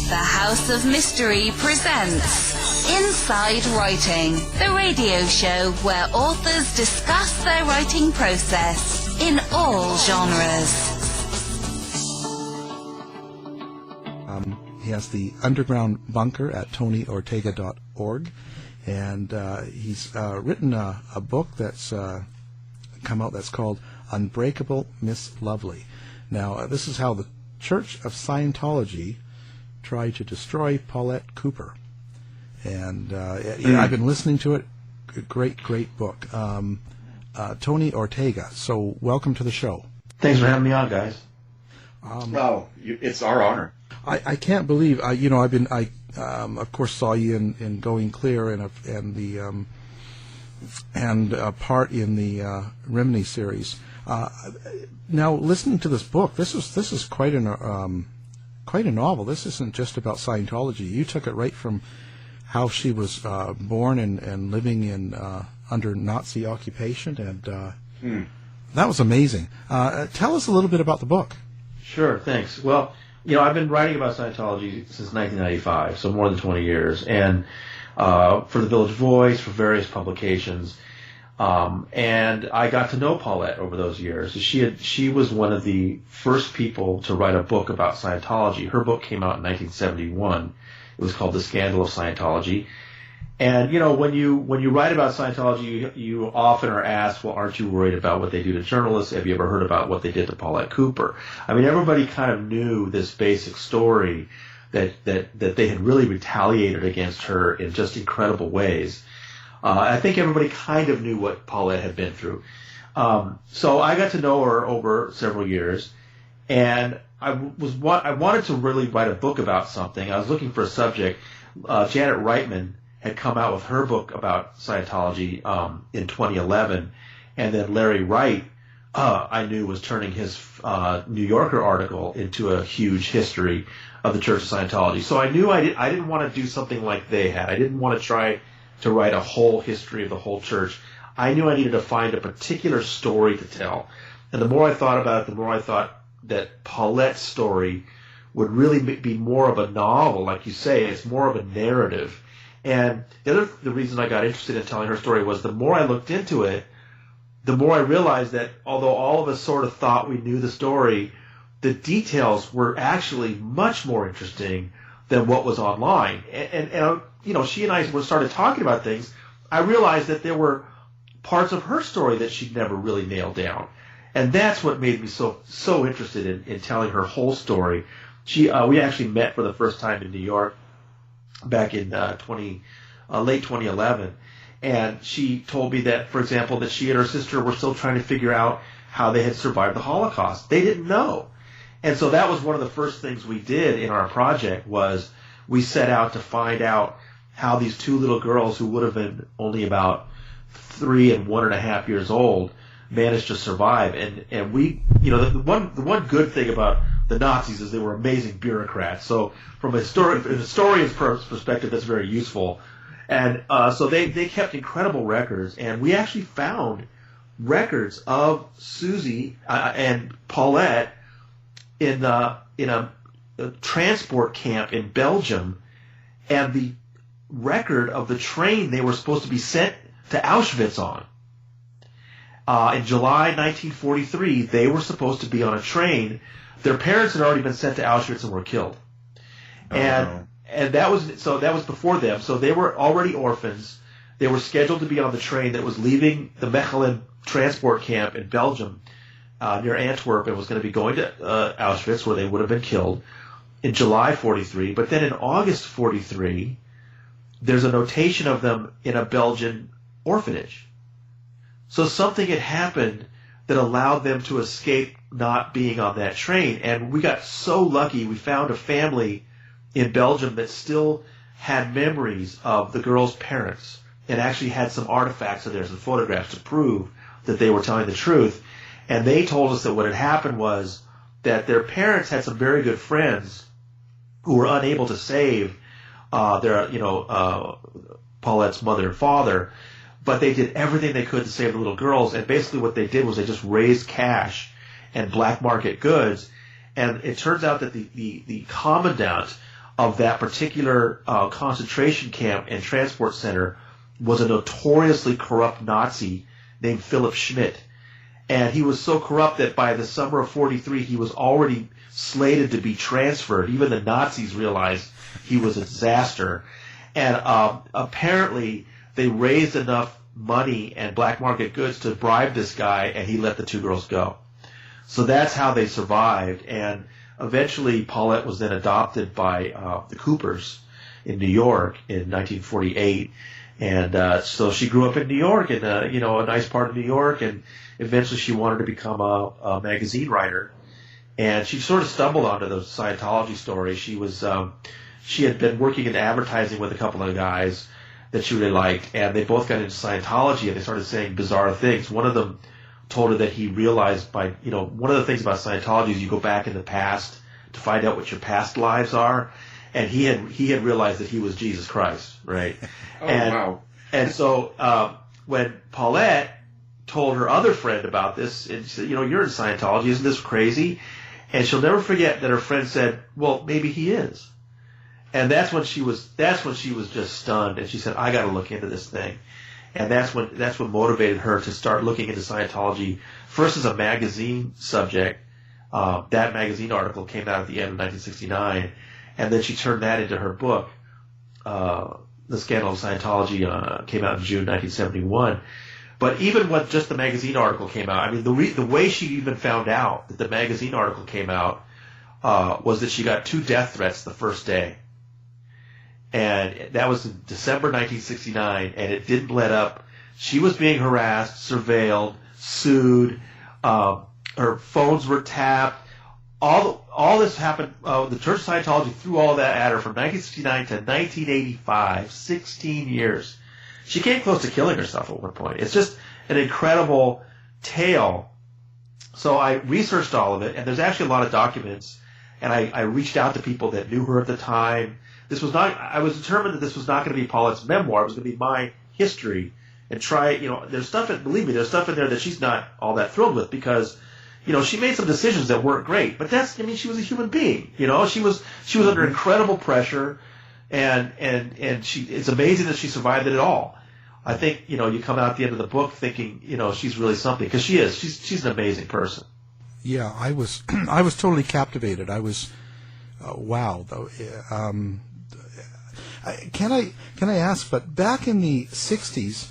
The House of Mystery presents Inside Writing, the radio show where authors discuss their writing process in all genres. He has the underground bunker at TonyOrtega.org, and he's written a book that's come out that's called Unbreakable Miss Lovely. Now, this is how the Church of Scientology tried to destroy Paulette Cooper. And I've been listening to it. Great book. Tony Ortega, so welcome to the show. Thanks for having me on, guys. It's our honor. I can't believe, I of course saw you in Going Clear and part in the Rimini series. Now, listening to this book, this is quite a novel. This isn't just about Scientology. You took it right from how she was born and living in under Nazi occupation, and that was amazing. Tell us a little bit about the book. Sure, thanks. Well, I've been writing about Scientology since 1995, so more than 20 years, and for the Village Voice, for various publications. And I got to know Paulette over those years. She was one of the first people to write a book about Scientology. Her book came out in 1971. It was called The Scandal of Scientology. And, when you write about Scientology, you often are asked, well, aren't you worried about what they do to journalists? Have you ever heard about what they did to Paulette Cooper? I mean, everybody kind of knew this basic story that they had really retaliated against her in just incredible ways. I think everybody kind of knew what Paulette had been through. So I got to know her over several years, and I wanted to really write a book about something. I was looking for a subject. Janet Reitman had come out with her book about Scientology in 2011, and then Larry Wright, I knew, was turning his New Yorker article into a huge history of the Church of Scientology. So I knew I didn't want to do something like they had. I didn't want to try to write a whole history of the whole church. I knew I needed to find a particular story to tell. And the more I thought about it, the more I thought that Paulette's story would really be more of a novel, like you say. It's more of a narrative. And the reason I got interested in telling her story was the more I looked into it, the more I realized that although all of us sort of thought we knew the story, the details were actually much more interesting than what was online. And she and I started talking about things. I realized that there were parts of her story that she'd never really nailed down. And that's what made me so interested in telling her whole story. We actually met for the first time in New York back in late 2011. And she told me that, for example, that she and her sister were still trying to figure out how they had survived the Holocaust. They didn't know. And so that was one of the first things we did in our project was we set out to find out how these two little girls who would have been only about 3 and 1.5 years old managed to survive. And we, the one good thing about the Nazis is they were amazing bureaucrats. So from a historian's perspective, that's very useful. And so they kept incredible records, and we actually found records of Susie and Paulette in a transport camp in Belgium, and the record of the train they were supposed to be sent to Auschwitz on. In July 1943, they were supposed to be on a train. Their parents had already been sent to Auschwitz and were killed. And that was before them. So they were already orphans. They were scheduled to be on the train that was leaving the Mechelen transport camp in Belgium near Antwerp, and was going to be going to Auschwitz, where they would have been killed in July 43. But then in August 43, there's a notation of them in a Belgian orphanage. So something had happened that allowed them to escape not being on that train. And we got so lucky. We found a family in Belgium that still had memories of the girls' parents and actually had some artifacts of theirs and photographs to prove that they were telling the truth. And they told us that what had happened was that their parents had some very good friends who were unable to save Paulette's mother and father, but they did everything they could to save the little girls. And basically what they did was they just raised cash and black market goods. And it turns out that the commandant of that particular concentration camp and transport center was a notoriously corrupt Nazi named Philip Schmidt. And he was so corrupt that by the summer of 43, he was already slated to be transferred. Even the Nazis realized he was a disaster. And apparently they raised enough money and black market goods to bribe this guy, and he let the two girls go. So that's how they survived. And eventually Paulette was then adopted by the Coopers in New York in 1948. And so she grew up in New York, in a nice part of New York, and eventually she wanted to become a magazine writer. And she sort of stumbled onto the Scientology story. She had been working in advertising with a couple of guys that she really liked, and they both got into Scientology, and they started saying bizarre things. One of them told her that he realized one of the things about Scientology is you go back in the past to find out what your past lives are. And he had realized that he was Jesus Christ, right? Oh, wow. And so when Paulette told her other friend about this, and she said, you're in Scientology, isn't this crazy? And she'll never forget that her friend said, well, maybe he is. And that's when she was just stunned, and she said, I got to look into this thing. And that's what motivated her to start looking into Scientology, first as a magazine subject. That magazine article came out at the end of 1969, and then she turned that into her book. The Scandal of Scientology came out in June 1971. But even when just the magazine article came out, I mean, the way she even found out that the magazine article came out was that she got 2 death threats the first day. And that was in December 1969, and it didn't let up. She was being harassed, surveilled, sued. Her phones were tapped. All this happened. The Church of Scientology threw all that at her from 1969 to 1985, 16 years. She came close to killing herself at one point. It's just an incredible tale. So I researched all of it, and there's actually a lot of documents, and I reached out to people that knew her at the time. I was determined that this was not going to be Paulette's memoir. It was going to be my history, and there's stuff there's stuff in there that she's not all that thrilled with, because she made some decisions that weren't great, but she was a human being. She was under incredible pressure, and it's amazing that she survived it at all. I think, you come out at the end of the book thinking, she's really something, because she is. She's an amazing person. Yeah, I was totally captivated. I was, wow, though. Can I ask, but back in the 60s,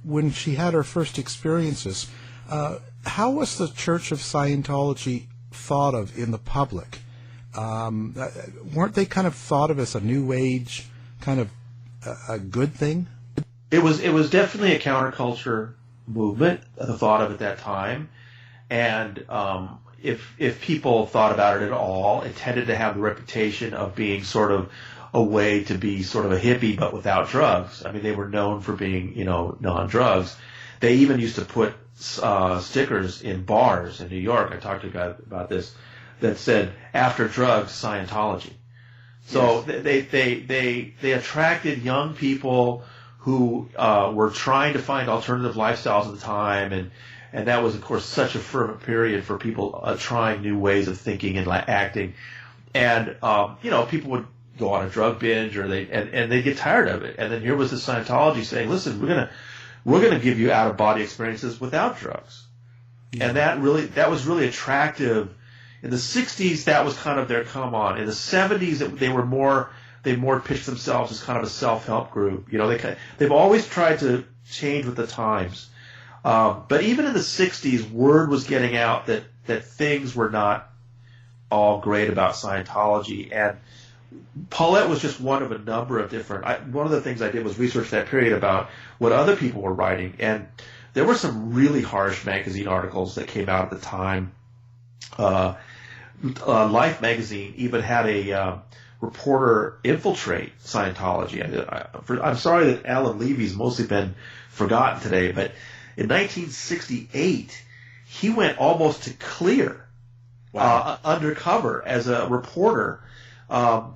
when she had her first experiences, how was the Church of Scientology thought of in the public? Weren't they kind of thought of as a new age, kind of a good thing? It was definitely a counterculture movement, thought of at that time, and if people thought about it at all, it tended to have the reputation of being sort of a way to be sort of a hippie but without drugs. I mean, they were known for being non-drugs. They even used to put stickers in bars in New York. I talked to a guy about this that said, "After drugs, Scientology." So yes. They attracted young people who were trying to find alternative lifestyles at the time, and that was, of course, such a fervent period for people trying new ways of thinking and acting. And people would go on a drug binge, or they get tired of it. And then here was the Scientology saying, "Listen, we're gonna give you out of body experiences without drugs." Yeah. And that was really attractive. In the 60s, that was kind of their come on. In the 70s, they more pitched themselves as kind of a self-help group. They've always tried to change with the times. But even in the 60s, word was getting out that things were not all great about Scientology. And Paulette was just one of a number of different. One of the things I did was research that period about what other people were writing, and there were some really harsh magazine articles that came out at the time. Life magazine even had a reporter infiltrate Scientology. I'm sorry that Alan Levy's mostly been forgotten today, but in 1968, he went almost to clear undercover as a reporter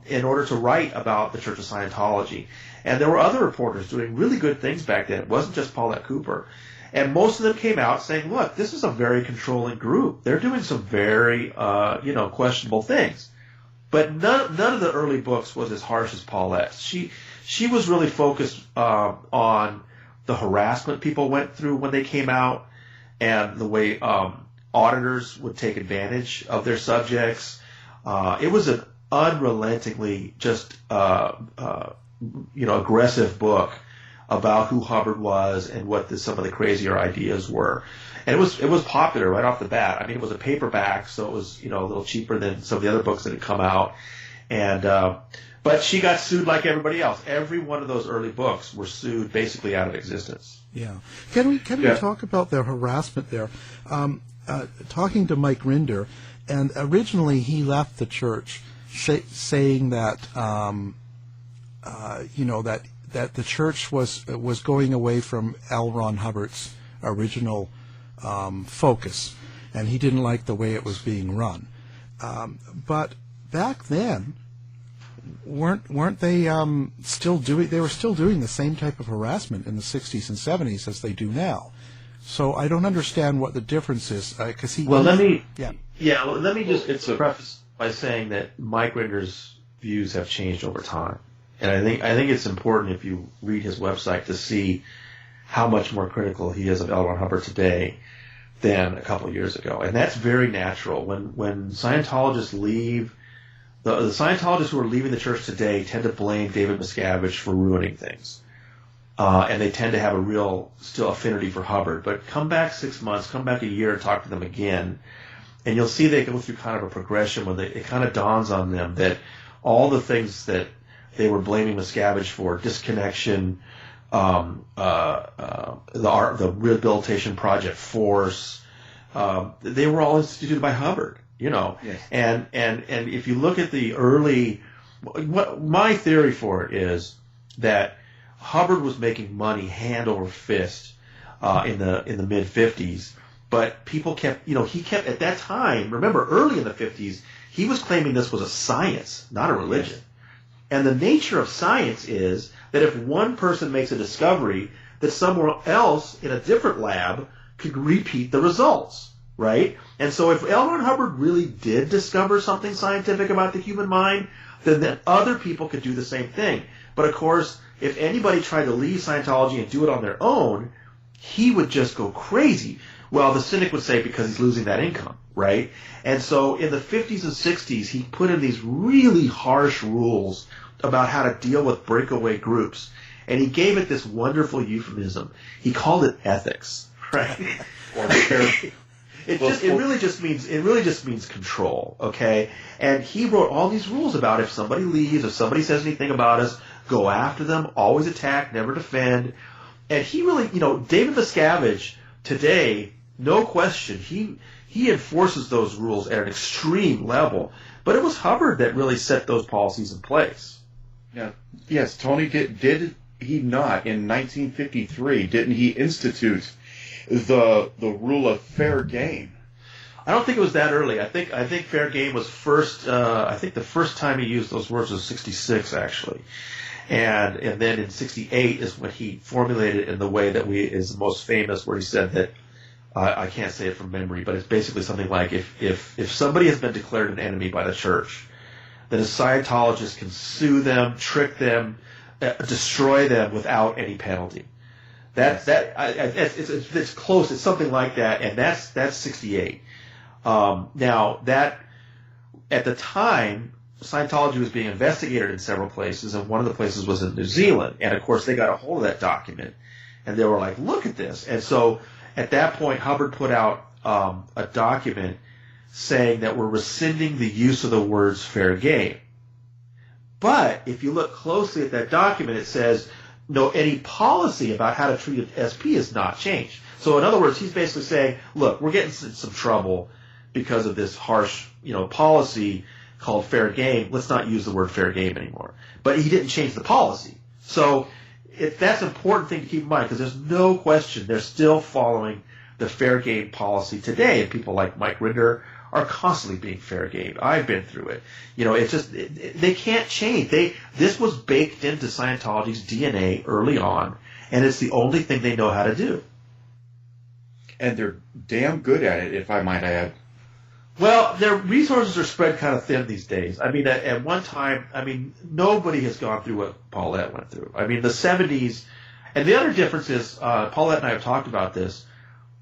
in order to write about the Church of Scientology. And there were other reporters doing really good things back then. It wasn't just Paulette Cooper. And most of them came out saying, look, this is a very controlling group. They're doing some very, questionable things. But none of the early books was as harsh as Paulette's. She was really focused on the harassment people went through when they came out, and the way auditors would take advantage of their subjects. It was an unrelentingly just aggressive book about who Hubbard was and what some of the crazier ideas were. And it was popular right off the bat. I mean, it was a paperback, so it was a little cheaper than some of the other books that had come out. And but she got sued like everybody else. Every one of those early books were sued basically out of existence. Yeah. Can we talk about the harassment there? Talking to Mike Rinder, and originally he left the church saying that that the church was going away from L. Ron Hubbard's original focus, and he didn't like the way it was being run. But back then, weren't they still doing? They were still doing the same type of harassment in the 60s and 70s as they do now. So I don't understand what the difference is. Because let me just preface by saying that Mike Rinder's views have changed over time, and I think it's important if you read his website to see how much more critical he is of L. Ron Hubbard today than a couple of years ago, and that's very natural. When Scientologists leave, the Scientologists who are leaving the church today tend to blame David Miscavige for ruining things, and they tend to have a real still affinity for Hubbard. But come back 6 months, come back a year, and talk to them again, and you'll see they go through kind of a progression when it kind of dawns on them that all the things that they were blaming Miscavige for, disconnection, the Rehabilitation Project Force, they were all instituted by Hubbard, Yes. And if you look at the early, my theory for it is that Hubbard was making money hand over fist in the mid 50s, but people kept, he kept at that time. Remember, early in the 50s, he was claiming this was a science, not a religion. Yes. And the nature of science is that if one person makes a discovery, that someone else in a different lab could repeat the results, right? And so if L. Ron Hubbard really did discover something scientific about the human mind, then other people could do the same thing. But of course, if anybody tried to leave Scientology and do it on their own, he would just go crazy. Well, the cynic would say because he's losing that income, right? And so in the 50s and 60s, he put in these really harsh rules about how to deal with breakaway groups. And he gave it this wonderful euphemism. He called it ethics, right? It really just means control, okay? And he wrote all these rules about if somebody leaves, if somebody says anything about us, go after them, always attack, never defend. And he really, David Miscavige today, no question, he enforces those rules at an extreme level. But it was Hubbard that really set those policies in place. Yeah. Yes, Tony, did he not, in 1953, didn't he institute the rule of fair game? I don't think it was that early. I think fair game was first, I think the first time he used those words was 66, actually. And then in 68 is when he formulated it in the way that is most famous, where he said that, I can't say it from memory, but it's basically something like if somebody has been declared an enemy by the church, then a Scientologist can sue them, trick them, destroy them without any penalty. It's close. It's something like that, and that's 68. Now that at the time, Scientology was being investigated in several places, and one of the places was in New Zealand. And of course, they got a hold of that document, and they were like, "Look at this!" And so at that point, Hubbard put out a document saying that we're rescinding the use of the words fair game. But if you look closely at that document, it says, no, any policy about how to treat an SP has not changed. So in other words, he's basically saying, look, we're getting in some trouble because of this harsh, policy called fair game. Let's not use the word fair game anymore. But he didn't change the policy. So that's an important thing to keep in mind, because there's no question they're still following the fair game policy today, and people like Mike Rinder are constantly being fair game. I've been through it. It's just they can't change. This was baked into Scientology's DNA early on, and it's the only thing they know how to do. And they're damn good at it, if I might add. Well, their resources are spread kind of thin these days. I mean, at one time, I mean, nobody has gone through what Paulette went through. I mean, the 70s, and the other difference is, Paulette and I have talked about this.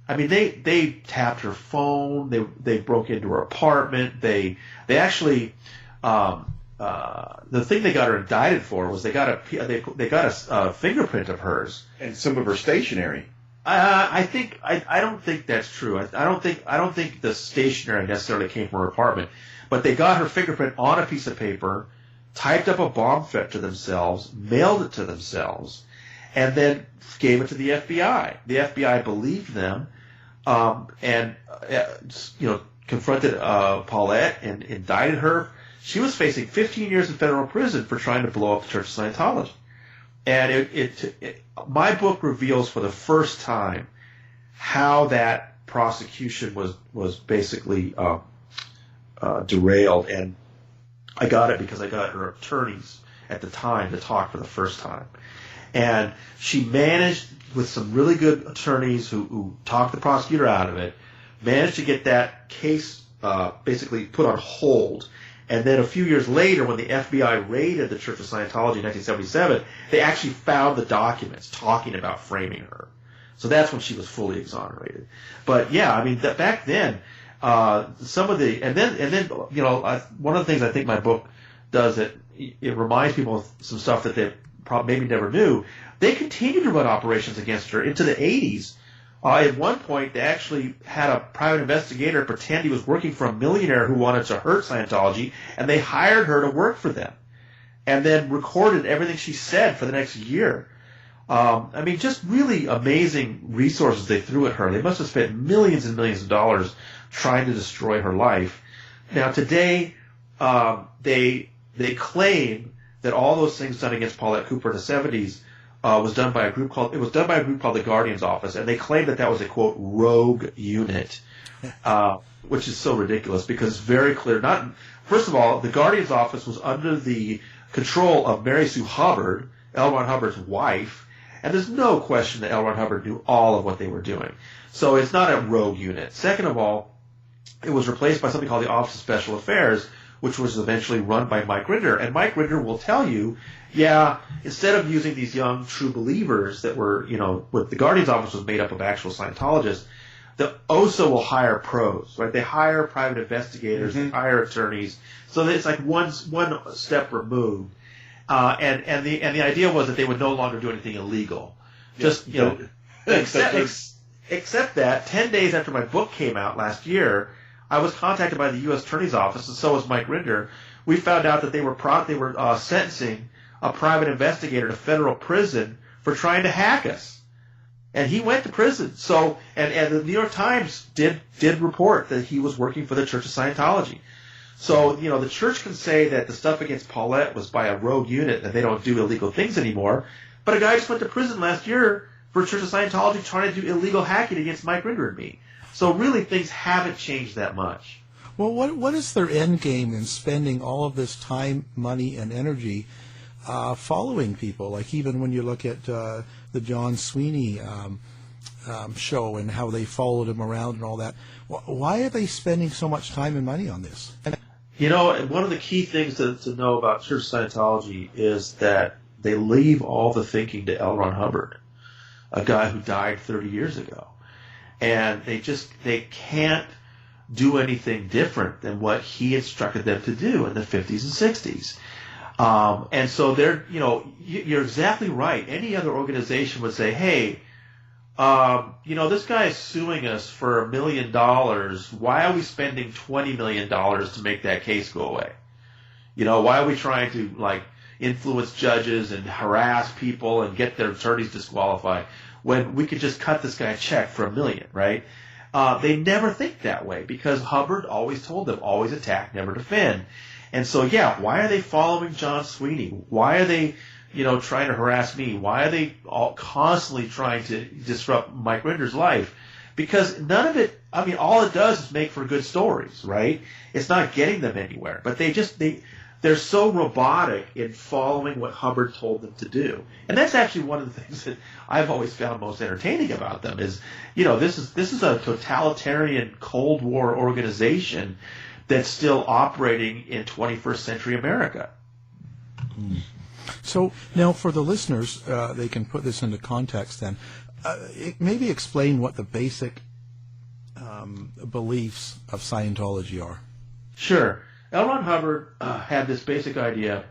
I mean, they tapped her phone, they broke into her apartment, they actually, the thing they got her indicted for was they got a fingerprint of hers and some of her stationery. I don't think that's true. I don't think the stationery necessarily came from her apartment, but they got her fingerprint on a piece of paper, typed up a bomb threat to themselves, mailed it to themselves, and then gave it to the FBI. The FBI believed them, and confronted Paulette and indicted her. She was facing 15 years in federal prison for trying to blow up the Church of Scientology. And my book reveals for the first time how that prosecution was basically derailed. And I got it because I got her attorneys at the time to talk for the first time. And she managed, with some really good attorneys who talked the prosecutor out of it, managed to get that case basically put on hold. And then a few years later, when the FBI raided the Church of Scientology in 1977, they actually found the documents talking about framing her. So that's when she was fully exonerated. But yeah, I mean, back then, some of the, and then one of the things I think my book does, that it reminds people of some stuff that they probably maybe never knew. They continued to run operations against her into the 80s. At one point, they actually had a private investigator pretend he was working for a millionaire who wanted to hurt Scientology, and they hired her to work for them, and then recorded everything she said for the next year. I mean, just really amazing resources they threw at her. They must have spent millions and millions of dollars trying to destroy her life. Now, today, they claim that all those things done against Paulette Cooper in the 70s was done by a group called the Guardian's Office, and they claim that was a quote rogue unit, which is so ridiculous because it's very clear. First of all, the Guardian's Office was under the control of Mary Sue Hubbard, L. Ron Hubbard's wife, and there's no question that L. Ron Hubbard knew all of what they were doing. So it's not a rogue unit. Second of all, it was replaced by something called the Office of Special Affairs, which was eventually run by Mike Rinder. And Mike Rinder will tell you, yeah, instead of using these young true believers that were, what the Guardian's Office was made up of actual Scientologists, the OSA will hire pros, right? They hire private investigators, they hire attorneys, so that it's like one step removed. And the idea was that they would no longer do anything illegal. Just, except that 10 days after my book came out last year, I was contacted by the U.S. Attorney's Office, and so was Mike Rinder. We found out that they were sentencing a private investigator to federal prison for trying to hack us, and he went to prison. So, and the New York Times did report that he was working for the Church of Scientology. So, the church can say that the stuff against Paulette was by a rogue unit and they don't do illegal things anymore, but a guy just went to prison last year for Church of Scientology trying to do illegal hacking against Mike Rinder and me. So really, things haven't changed that much. Well, what is their end game in spending all of this time, money, and energy following people? Like even when you look at the John Sweeney show and how they followed him around and all that, why are they spending so much time and money on this? One of the key things to know about Church of Scientology is that they leave all the thinking to L. Ron Hubbard, a guy who died 30 years ago. And they can't do anything different than what he instructed them to do in the 50s and 60s. And so you're exactly right. Any other organization would say, hey, this guy is suing us for $1 million. Why are we spending $20 million to make that case go away? Why are we trying to influence judges and harass people and get their attorneys disqualified when we could just cut this guy a check for $1 million, right? They never think that way because Hubbard always told them, always attack, never defend. And so, why are they following John Sweeney? Why are they, trying to harass me? Why are they constantly trying to disrupt Mike Rinder's life? Because none of it, all it does is make for good stories, right? It's not getting them anywhere. But they they're so robotic in following what Hubbard told them to do. And that's actually one of the things that I've always found most entertaining about them is, this is a totalitarian Cold War organization that's still operating in 21st century America. So now for the listeners, they can put this into context then. Maybe explain what the basic beliefs of Scientology are. Sure. L. Ron Hubbard had this basic idea.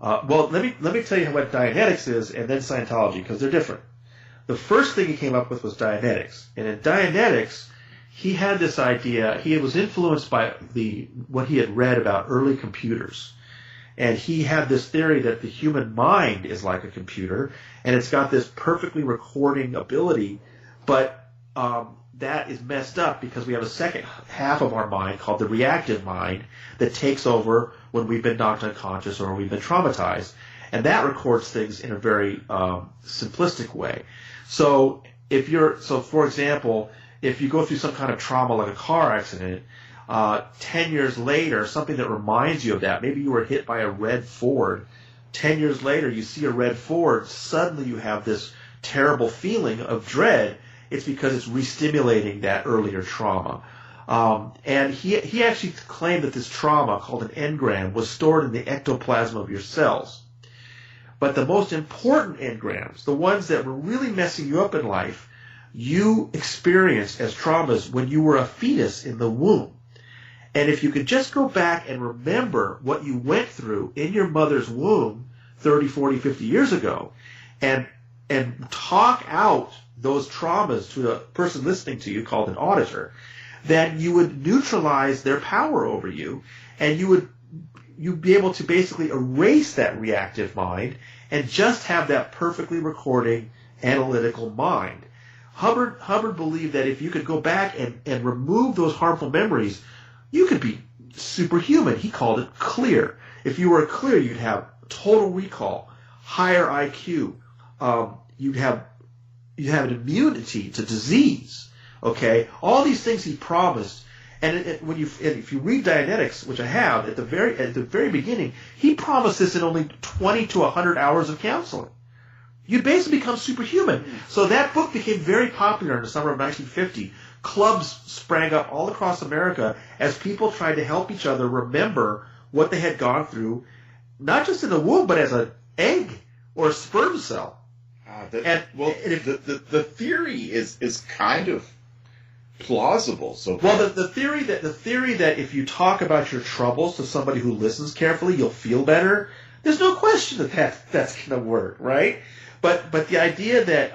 Well, let me tell you what Dianetics is and then Scientology, because they're different. The first thing he came up with was Dianetics. And in Dianetics, he had this idea. He was influenced by what he had read about early computers. And he had this theory that the human mind is like a computer, and it's got this perfectly recording ability, but that is messed up because we have a second half of our mind called the reactive mind that takes over when we've been knocked unconscious or we've been traumatized. And that records things in a very simplistic way. So for example, if you go through some kind of trauma like a car accident, 10 years later, something that reminds you of that, maybe you were hit by a red Ford. 10 years later, you see a red Ford, suddenly you have this terrible feeling of dread. It's because it's re-stimulating that earlier trauma. And he actually claimed that this trauma, called an engram, was stored in the ectoplasm of your cells. But the most important engrams, the ones that were really messing you up in life, you experienced as traumas when you were a fetus in the womb. And if you could just go back and remember what you went through in your mother's womb 30, 40, 50 years ago, and talk out those traumas to a person listening to you called an auditor, then you would neutralize their power over you, and you'd be able to basically erase that reactive mind and just have that perfectly recording analytical mind. Hubbard believed that if you could go back and remove those harmful memories, you could be superhuman. He called it clear. If you were clear, you'd have total recall, higher IQ. You'd have an immunity to disease. Okay, all these things he promised. And if you read Dianetics, which I have, at the very beginning, he promised this in only 20 to 100 hours of counseling. You'd basically become superhuman. So that book became very popular in the summer of 1950. Clubs sprang up all across America as people tried to help each other remember what they had gone through, not just in the womb, but as an egg or a sperm cell. The theory is kind of plausible. So the theory that if you talk about your troubles to somebody who listens carefully, you'll feel better. There's no question that's going to work, right? But the idea that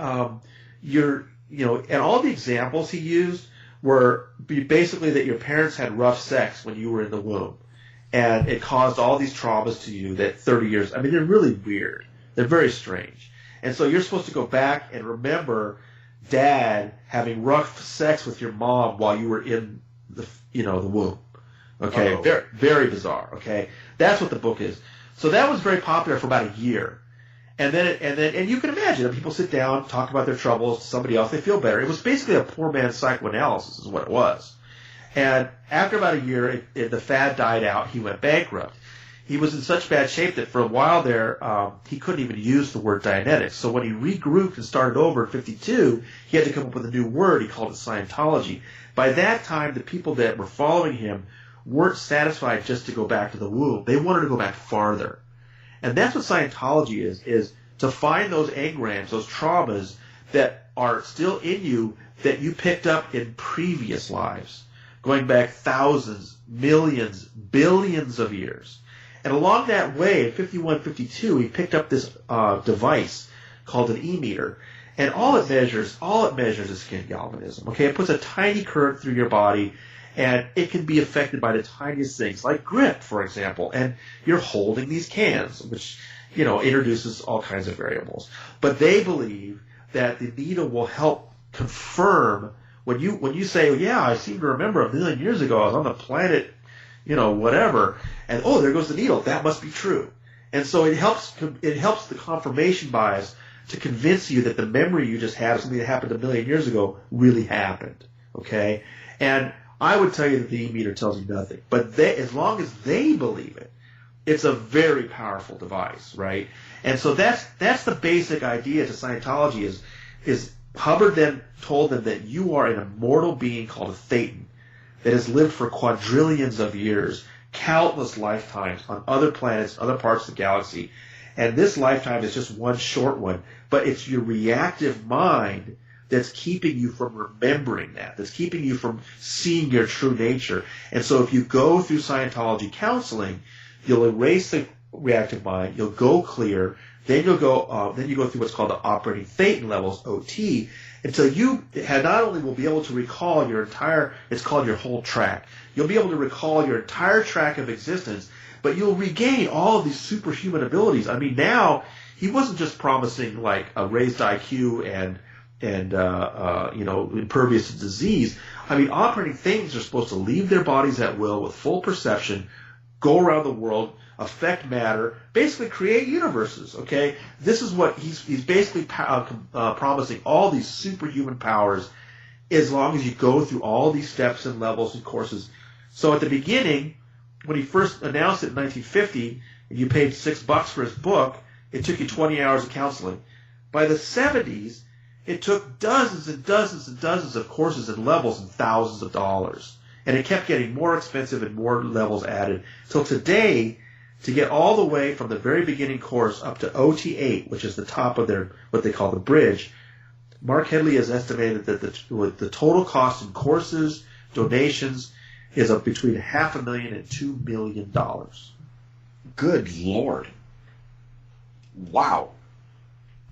and all the examples he used were basically that your parents had rough sex when you were in the womb, and it caused all these traumas to you that 30 years. I mean, they're really weird. They're very strange. And so you're supposed to go back and remember Dad having rough sex with your mom while you were in the womb. Okay, very, very bizarre. Okay, that's what the book is. So that was very popular for about a year, and then you can imagine people sit down, talk about their troubles to somebody else, they feel better. It was basically a poor man's psychoanalysis, is what it was. And after about a year, the fad died out. He went bankrupt. He was in such bad shape that for a while there, he couldn't even use the word Dianetics. So when he regrouped and started over in 52, he had to come up with a new word. He called it Scientology. By that time, the people that were following him weren't satisfied just to go back to the womb. They wanted to go back farther. And that's what Scientology is to find those engrams, those traumas that are still in you that you picked up in previous lives, going back thousands, millions, billions of years. And along that way, in 51, 52, he picked up this device called an e-meter. And all it measures is skin galvanism. Okay, it puts a tiny current through your body, and it can be affected by the tiniest things, like grip, for example. And you're holding these cans, which, introduces all kinds of variables. But they believe that the needle will help confirm when you say, oh, yeah, I seem to remember 1 million years ago I was on the planet, whatever, and oh, there goes the needle. That must be true. And so it helps the confirmation bias to convince you that the memory you just had of something that happened 1 million years ago really happened. Okay? And I would tell you that the e-meter tells you nothing. But as long as they believe it, It's a very powerful device, right? And so that's the basic idea to Scientology is Hubbard then told them that you are an immortal being called a Thetan that has lived for quadrillions of years, countless lifetimes on other planets, other parts of the galaxy. And this lifetime is just one short one, but it's your reactive mind that's keeping you from remembering that, that's keeping you from seeing your true nature. And so if you go through Scientology counseling, you'll erase the reactive mind, you'll go clear, then you go through what's called the operating Thetan levels, OT, until you not only will be able to recall your entire, it's called your whole track. You'll be able to recall your entire track of existence, but you'll regain all of these superhuman abilities. I mean, now he wasn't just promising like a raised IQ and impervious to disease. I mean, operating Thetans are supposed to leave their bodies at will with full perception, go around the world, affect matter, basically create universes, okay? This is what he's basically promising, all these superhuman powers, as long as you go through all these steps and levels and courses. So at the beginning, when he first announced it in 1950, and you paid $6 for his book, it took you 20 hours of counseling. By the 70s, it took dozens and dozens and dozens of courses and levels and thousands of dollars. And it kept getting more expensive and more levels added. Till today, to get all the way from the very beginning course up to OT8, which is the top of their, what they call the bridge, Mark Headley has estimated that the total cost in courses, donations, is of between $500,000 and $2 million. Good Lord. Wow.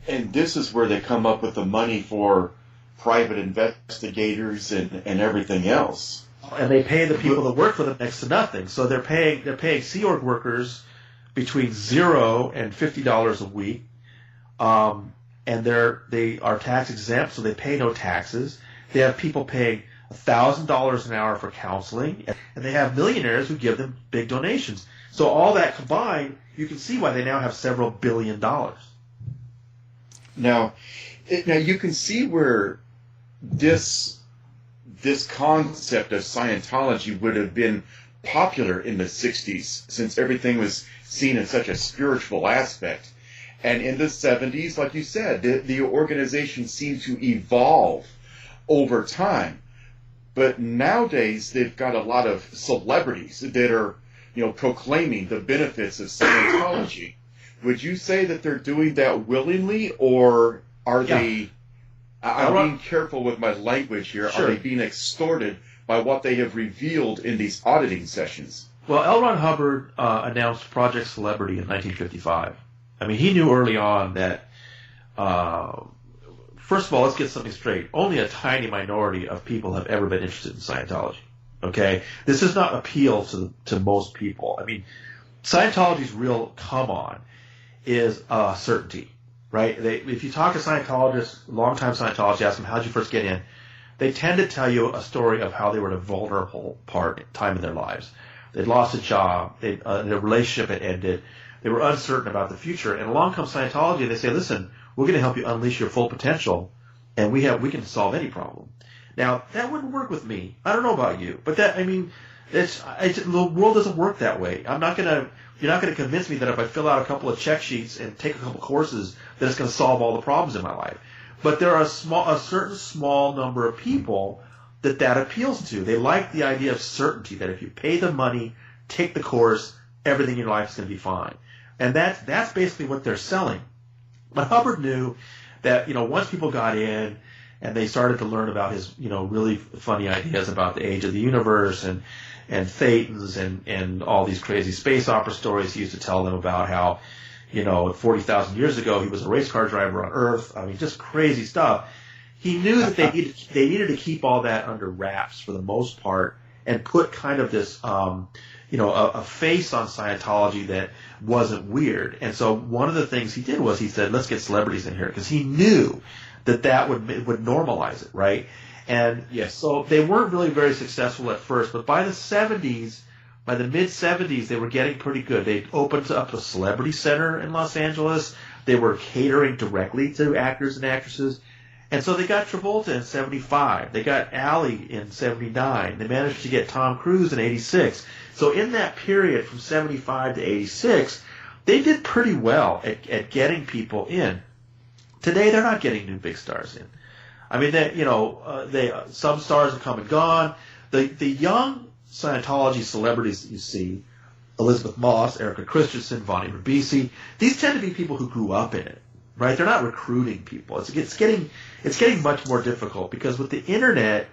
And this is where they come up with the money for private investigators and everything else. And they pay the people that work for them next to nothing. So they're paying Sea Org workers between $0 and $50 a week, and they are tax exempt, so they pay no taxes. They have people paying $1,000 an hour for counseling, and they have millionaires who give them big donations. So all that combined, you can see why they now have several $billion. Now you can see where this concept of Scientology would have been popular in the 60s, since everything was seen in such a spiritual aspect. And in the 70s, like you said, the organization seemed to evolve over time. But nowadays, they've got a lot of celebrities that are, proclaiming the benefits of Scientology. Would you say that they're doing that willingly, or are they... I'm being careful with my language here. Sure. Are they being extorted by what they have revealed in these auditing sessions? Well, L. Ron Hubbard announced Project Celebrity in 1955. I mean, he knew early on that, first of all, let's get something straight. Only a tiny minority of people have ever been interested in Scientology. Okay? This does not appeal to most people. I mean, Scientology's real come-on is certainty. Right? If you talk to Scientologists, longtime Scientologists, ask them, how'd you first get in? They tend to tell you a story of how they were in a vulnerable time in their lives. They'd lost a job, their relationship had ended, they were uncertain about the future, and along comes Scientology and they say, listen, we're going to help you unleash your full potential, and we can solve any problem. Now, that wouldn't work with me. I don't know about you, but the world doesn't work that way. You're not going to convince me that if I fill out a couple of check sheets and take a couple courses, that it's going to solve all the problems in my life. But there are a certain small number of people that appeals to. They like the idea of certainty, that if you pay the money, take the course, everything in your life is going to be fine. And that's basically what they're selling. But Hubbard knew that, once people got in and they started to learn about his, really funny ideas about the age of the universe and Thetans and all these crazy space opera stories. He used to tell them about how, 40,000 years ago he was a race car driver on Earth. I mean, just crazy stuff. He knew that they needed to keep all that under wraps for the most part and put kind of this, a face on Scientology that wasn't weird. And so one of the things he did was he said, let's get celebrities in here, because he knew that would normalize it, right? And yes, so they weren't really very successful at first, but by the mid-70s, they were getting pretty good. They opened up a celebrity center in Los Angeles. They were catering directly to actors and actresses. And so they got Travolta in 75. They got Ally in 79. They managed to get Tom Cruise in 86. So in that period from 75 to 86, they did pretty well at getting people in. Today, they're not getting new big stars in. I mean, some stars have come and gone. The young Scientology celebrities that you see, Elizabeth Moss, Erica Christensen, Vonnie Ribisi, these tend to be people who grew up in it, right? They're not recruiting people. It's getting much more difficult because with the internet,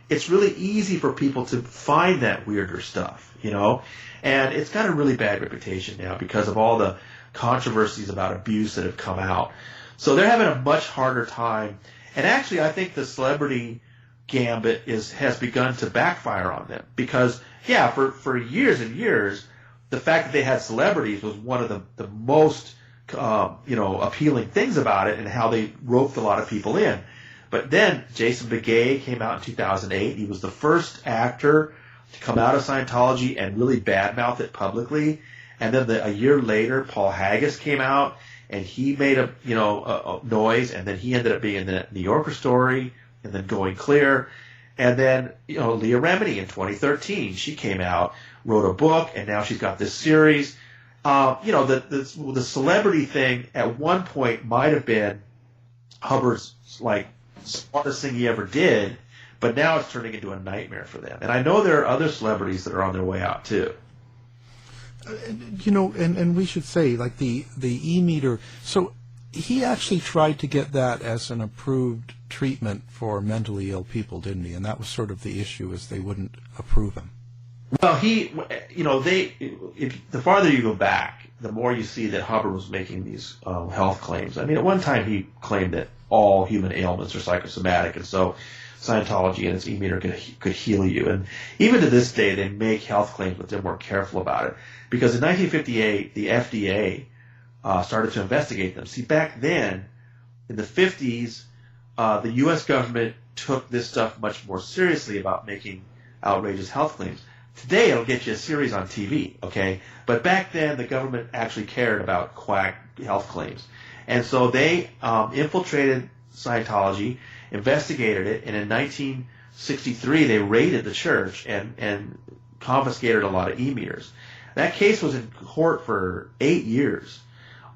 it's really easy for people to find that weirder stuff, and it's got a really bad reputation now because of all the controversies about abuse that have come out. So they're having a much harder time. And actually, I think the celebrity gambit has begun to backfire on them because, for years and years, the fact that they had celebrities was one of the most, appealing things about it and how they roped a lot of people in. But then Jason Begay came out in 2008. He was the first actor to come out of Scientology and really badmouth it publicly. And then a year later, Paul Haggis came out and he made a noise, and then he ended up being in the New Yorker story and then going clear. And then, Leah Remini in 2013, she came out, wrote a book, and now she's got this series. The celebrity thing at one point might have been Hubbard's smartest thing he ever did, but now it's turning into a nightmare for them. And I know there are other celebrities that are on their way out too. And we should say, like the e-meter, so he actually tried to get that as an approved treatment for mentally ill people, didn't he? And that was sort of the issue, is they wouldn't approve him. Well, the farther you go back, the more you see that Hubbard was making these health claims. I mean, at one time he claimed that all human ailments are psychosomatic, and so Scientology and its e-meter could heal you. And even to this day, they make health claims, but they're more careful about it. Because in 1958, the FDA started to investigate them. See, back then, in the 50s, the U.S. government took this stuff much more seriously about making outrageous health claims. Today, it'll get you a series on TV, okay? But back then, the government actually cared about quack health claims. And so they infiltrated Scientology, investigated it, and in 1963, they raided the church and confiscated a lot of e-meters. That case was in court for 8 years,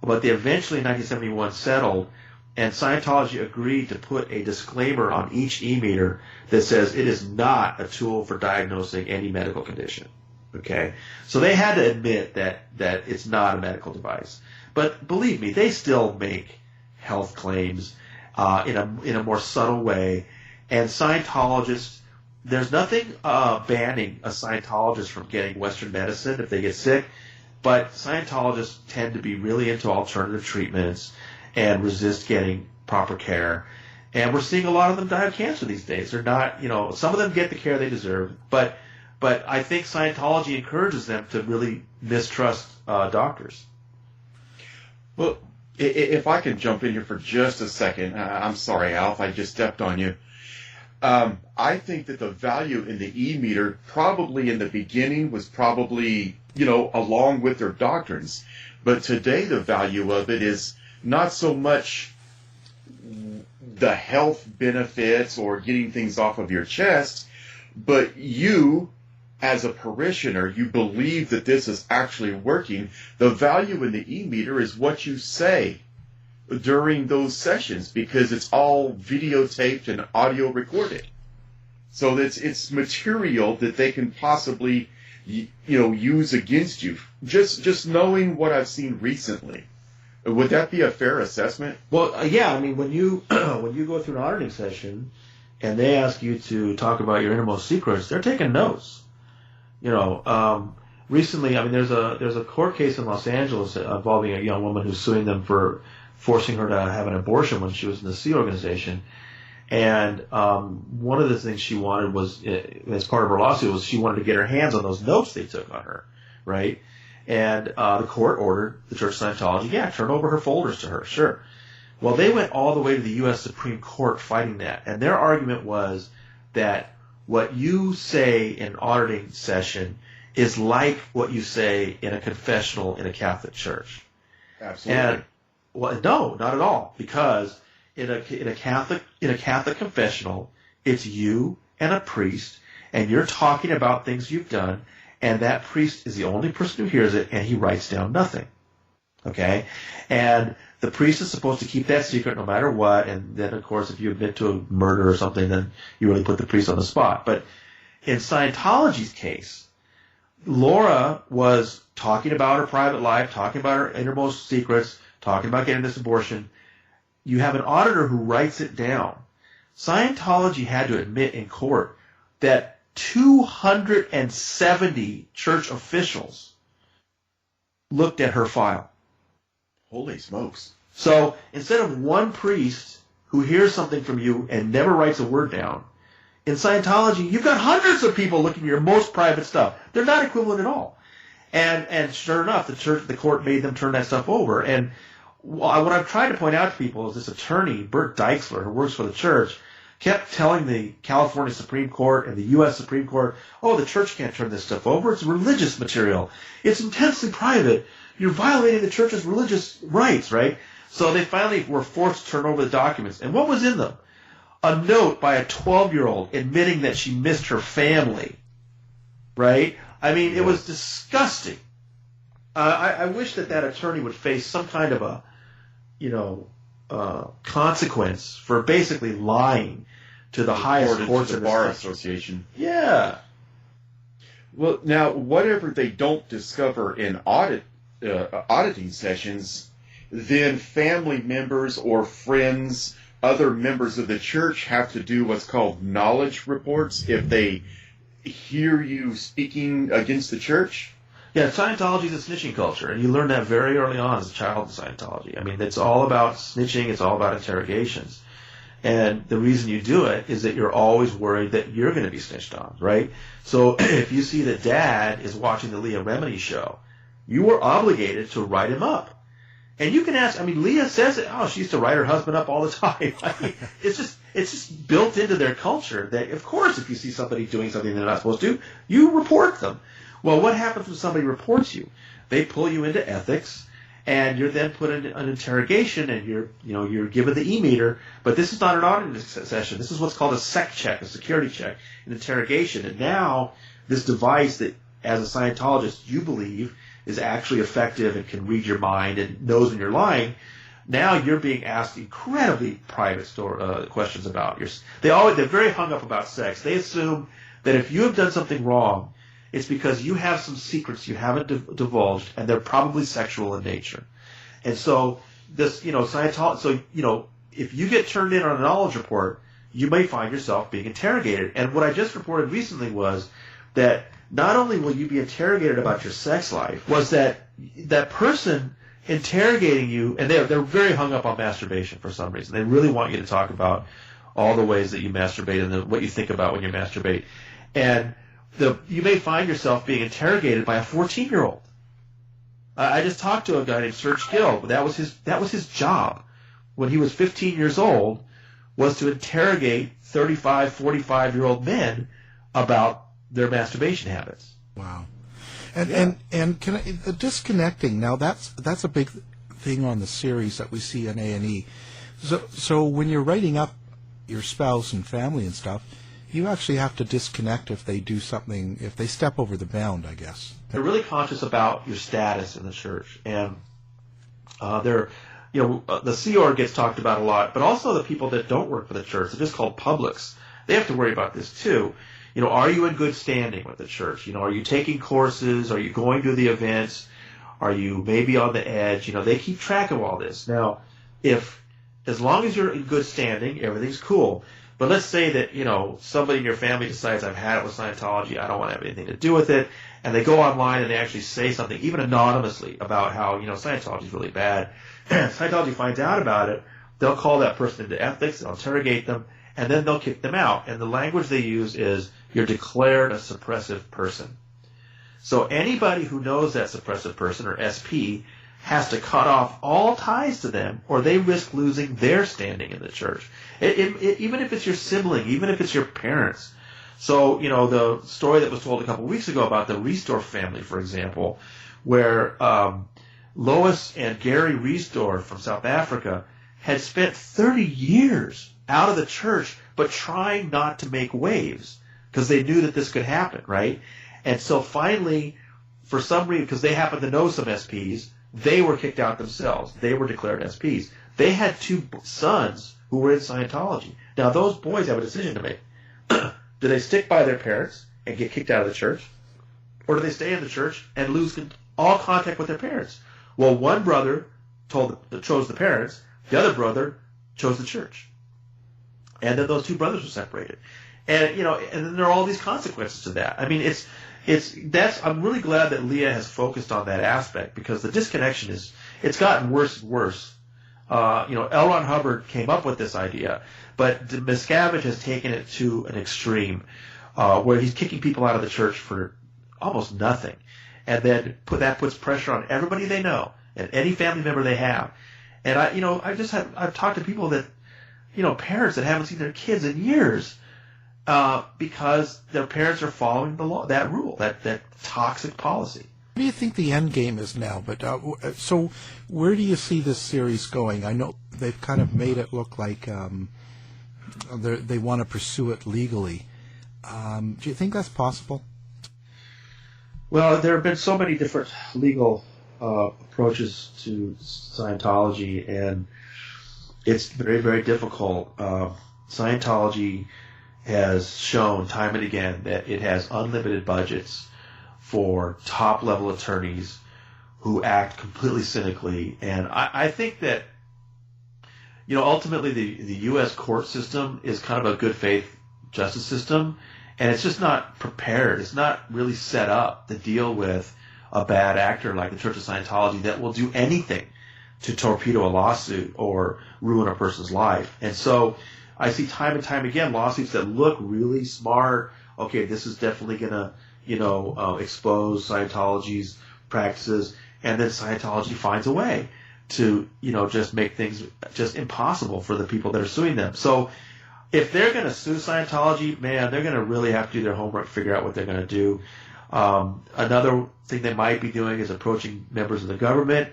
but they eventually in 1971 settled, and Scientology agreed to put a disclaimer on each e-meter that says it is not a tool for diagnosing any medical condition. Okay? So they had to admit that it's not a medical device. But believe me, they still make health claims in a more subtle way, and Scientologists, there's nothing banning a Scientologist from getting Western medicine if they get sick, but Scientologists tend to be really into alternative treatments and resist getting proper care. And we're seeing a lot of them die of cancer these days. They're not, some of them get the care they deserve, but I think Scientology encourages them to really mistrust doctors. Well, if I can jump in here for just a second, I'm sorry, Alf, I just stepped on you. I think that the value in the e-meter probably in the beginning was probably, along with their doctrines. But today the value of it is not so much the health benefits or getting things off of your chest, but you, as a parishioner, you believe that this is actually working. The value in the e-meter is what you say during those sessions, because it's all videotaped and audio recorded. So it's material that they can possibly, use against you. Just knowing what I've seen recently. Would that be a fair assessment? Well, yeah. I mean, when you go through an auditing session and they ask you to talk about your innermost secrets, they're taking notes. Recently, I mean, there's a court case in Los Angeles involving a young woman who's suing them for forcing her to have an abortion when she was in the Sea Organization. And one of the things she wanted was, as part of her lawsuit, was she wanted to get her hands on those notes they took on her, right? And the court ordered the Church of Scientology, turn over her folders to her, sure. Well, they went all the way to the U.S. Supreme Court fighting that. And their argument was that what you say in an auditing session is like what you say in a confessional in a Catholic church. Absolutely. And, well, no, not at all, because in a Catholic confessional, it's you and a priest, and you're talking about things you've done, and that priest is the only person who hears it, and he writes down nothing. Okay? And the priest is supposed to keep that secret no matter what, and then, of course, if you admit to a murder or something, then you really put the priest on the spot. But in Scientology's case, Laura was talking about her private life, talking about her innermost secrets, talking about getting this abortion. You have an auditor who writes it down. Scientology had to admit in court that 270 church officials looked at her file. Holy smokes. So instead of one priest who hears something from you and never writes a word down, in Scientology, you've got hundreds of people looking at your most private stuff. They're not equivalent at all. And sure enough, the court made them turn that stuff over. And what I've tried to point out to people is this attorney, Bert Deichsler, who works for the church, kept telling the California Supreme Court and the U.S. Supreme Court, oh, the church can't turn this stuff over. It's religious material. It's intensely private. You're violating the church's religious rights, right? So they finally were forced to turn over the documents. And what was in them? A note by a 12-year-old admitting that she missed her family, right? I mean, it was disgusting. I wish that attorney would face some kind of a, consequence for basically lying to the highest courts of in the Bar this country. Association. Yeah. Well, now, whatever they don't discover in auditing sessions, then family members or friends, other members of the church have to do what's called knowledge reports if they hear you speaking against the church. Yeah, Scientology is a snitching culture, and you learn that very early on as a child in Scientology. I mean, it's all about snitching, it's all about interrogations. And the reason you do it is that you're always worried that you're going to be snitched on, right? So if you see that Dad is watching the Leah Remini show, you are obligated to write him up. And you can ask, I mean, Leah says it, she used to write her husband up all the time. I mean, it's just built into their culture that, of course, if you see somebody doing something they're not supposed to, you report them. Well, what happens when somebody reports you? They pull you into ethics, and you're then put in an interrogation, and you're given the e-meter. But this is not an auditing session. This is what's called a sec check, a security check, an interrogation. And now this device that, as a Scientologist, you believe is actually effective and can read your mind and knows when you're lying. Now you're being asked incredibly private questions about your. They're very hung up about sex. They assume that if you have done something wrong, it's because you have some secrets you haven't divulged, and they're probably sexual in nature. And so this, Scientology. So if you get turned in on a knowledge report, you may find yourself being interrogated. And what I just reported recently was that not only will you be interrogated about your sex life, was that person interrogating you, and they're very hung up on masturbation for some reason. They really want you to talk about all the ways that you masturbate and what you think about when you masturbate. And you may find yourself being interrogated by a 14-year-old. I just talked to a guy named Serge Gill. That was his job when he was 15 years old, was to interrogate 35, 45-year-old men about their masturbation habits. Wow. And disconnecting, now that's a big thing on the series that we see in A&E. So when you're writing up your spouse and family and stuff, you actually have to disconnect if they do something, if they step over the bound, I guess. They're really conscious about your status in the church, and the Sea Org gets talked about a lot, but also the people that don't work for the church, they're just called publics. They have to worry about this too. Are you in good standing with the church? Are you taking courses? Are you going to the events? Are you maybe on the edge? They keep track of all this. Now, as long as you're in good standing, everything's cool. But let's say that, somebody in your family decides, I've had it with Scientology, I don't want to have anything to do with it, and they go online and they actually say something, even anonymously, about how, Scientology's really bad. Scientology finds out about it, they'll call that person into ethics, they'll interrogate them, and then they'll kick them out. And the language they use is, you're declared a suppressive person. So anybody who knows that suppressive person, or SP, has to cut off all ties to them, or they risk losing their standing in the church. Even if it's your sibling, even if it's your parents. So, the story that was told a couple of weeks ago about the Riesdorf family, for example, where Lois and Gary Riesdorf from South Africa had spent 30 years out of the church, but trying not to make waves, because they knew that this could happen, right? And so finally, for some reason, because they happened to know some SPs, they were kicked out themselves. They were declared SPs. They had 2 sons who were in Scientology. Now, those boys have a decision to make. Do they stick by their parents and get kicked out of the church? Or do they stay in the church and lose all contact with their parents? Well, one brother chose the parents. The other brother chose the church. And then those 2 brothers were separated. And, and then there are all these consequences to that. I mean, I'm really glad that Leah has focused on that aspect, because the disconnection it's gotten worse and worse. L. Ron Hubbard came up with this idea, but Miscavige has taken it to an extreme, where he's kicking people out of the church for almost nothing. And then that puts pressure on everybody they know and any family member they have. And I've talked to people that, parents that haven't seen their kids in years, because their parents are following the law, that rule, that toxic policy. What do you think the end game is now? But so where do you see this series going? I know they've kind of made it look like they want to pursue it legally. Do you think that's possible? Well, there have been so many different legal approaches to Scientology, and it's very, very difficult. Scientology has shown time and again that it has unlimited budgets for top-level attorneys who act completely cynically. And I think that, ultimately the U.S. court system is kind of a good faith justice system, and it's just not prepared. It's not really set up to deal with a bad actor like the Church of Scientology that will do anything to torpedo a lawsuit or ruin a person's life. And so I see time and time again lawsuits that look really smart. Okay, this is definitely going to, expose Scientology's practices, and then Scientology finds a way to, just make things just impossible for the people that are suing them. So if they're going to sue Scientology, man, they're going to really have to do their homework, figure out what they're going to do. Another thing they might be doing is approaching members of the government.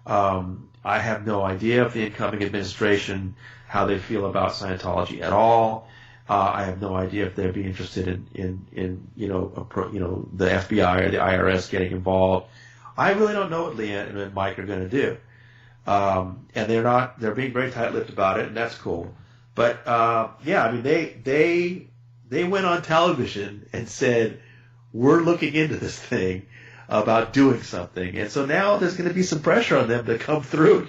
I have no idea if the incoming administration, how they feel about Scientology at all. I have no idea if they'd be interested in the FBI or the IRS getting involved. I really don't know what Leah and Mike are going to do. And they're being very tight-lipped about it, and that's cool. But, they went on television and said, we're looking into this thing about doing something. And so now there's going to be some pressure on them to come through,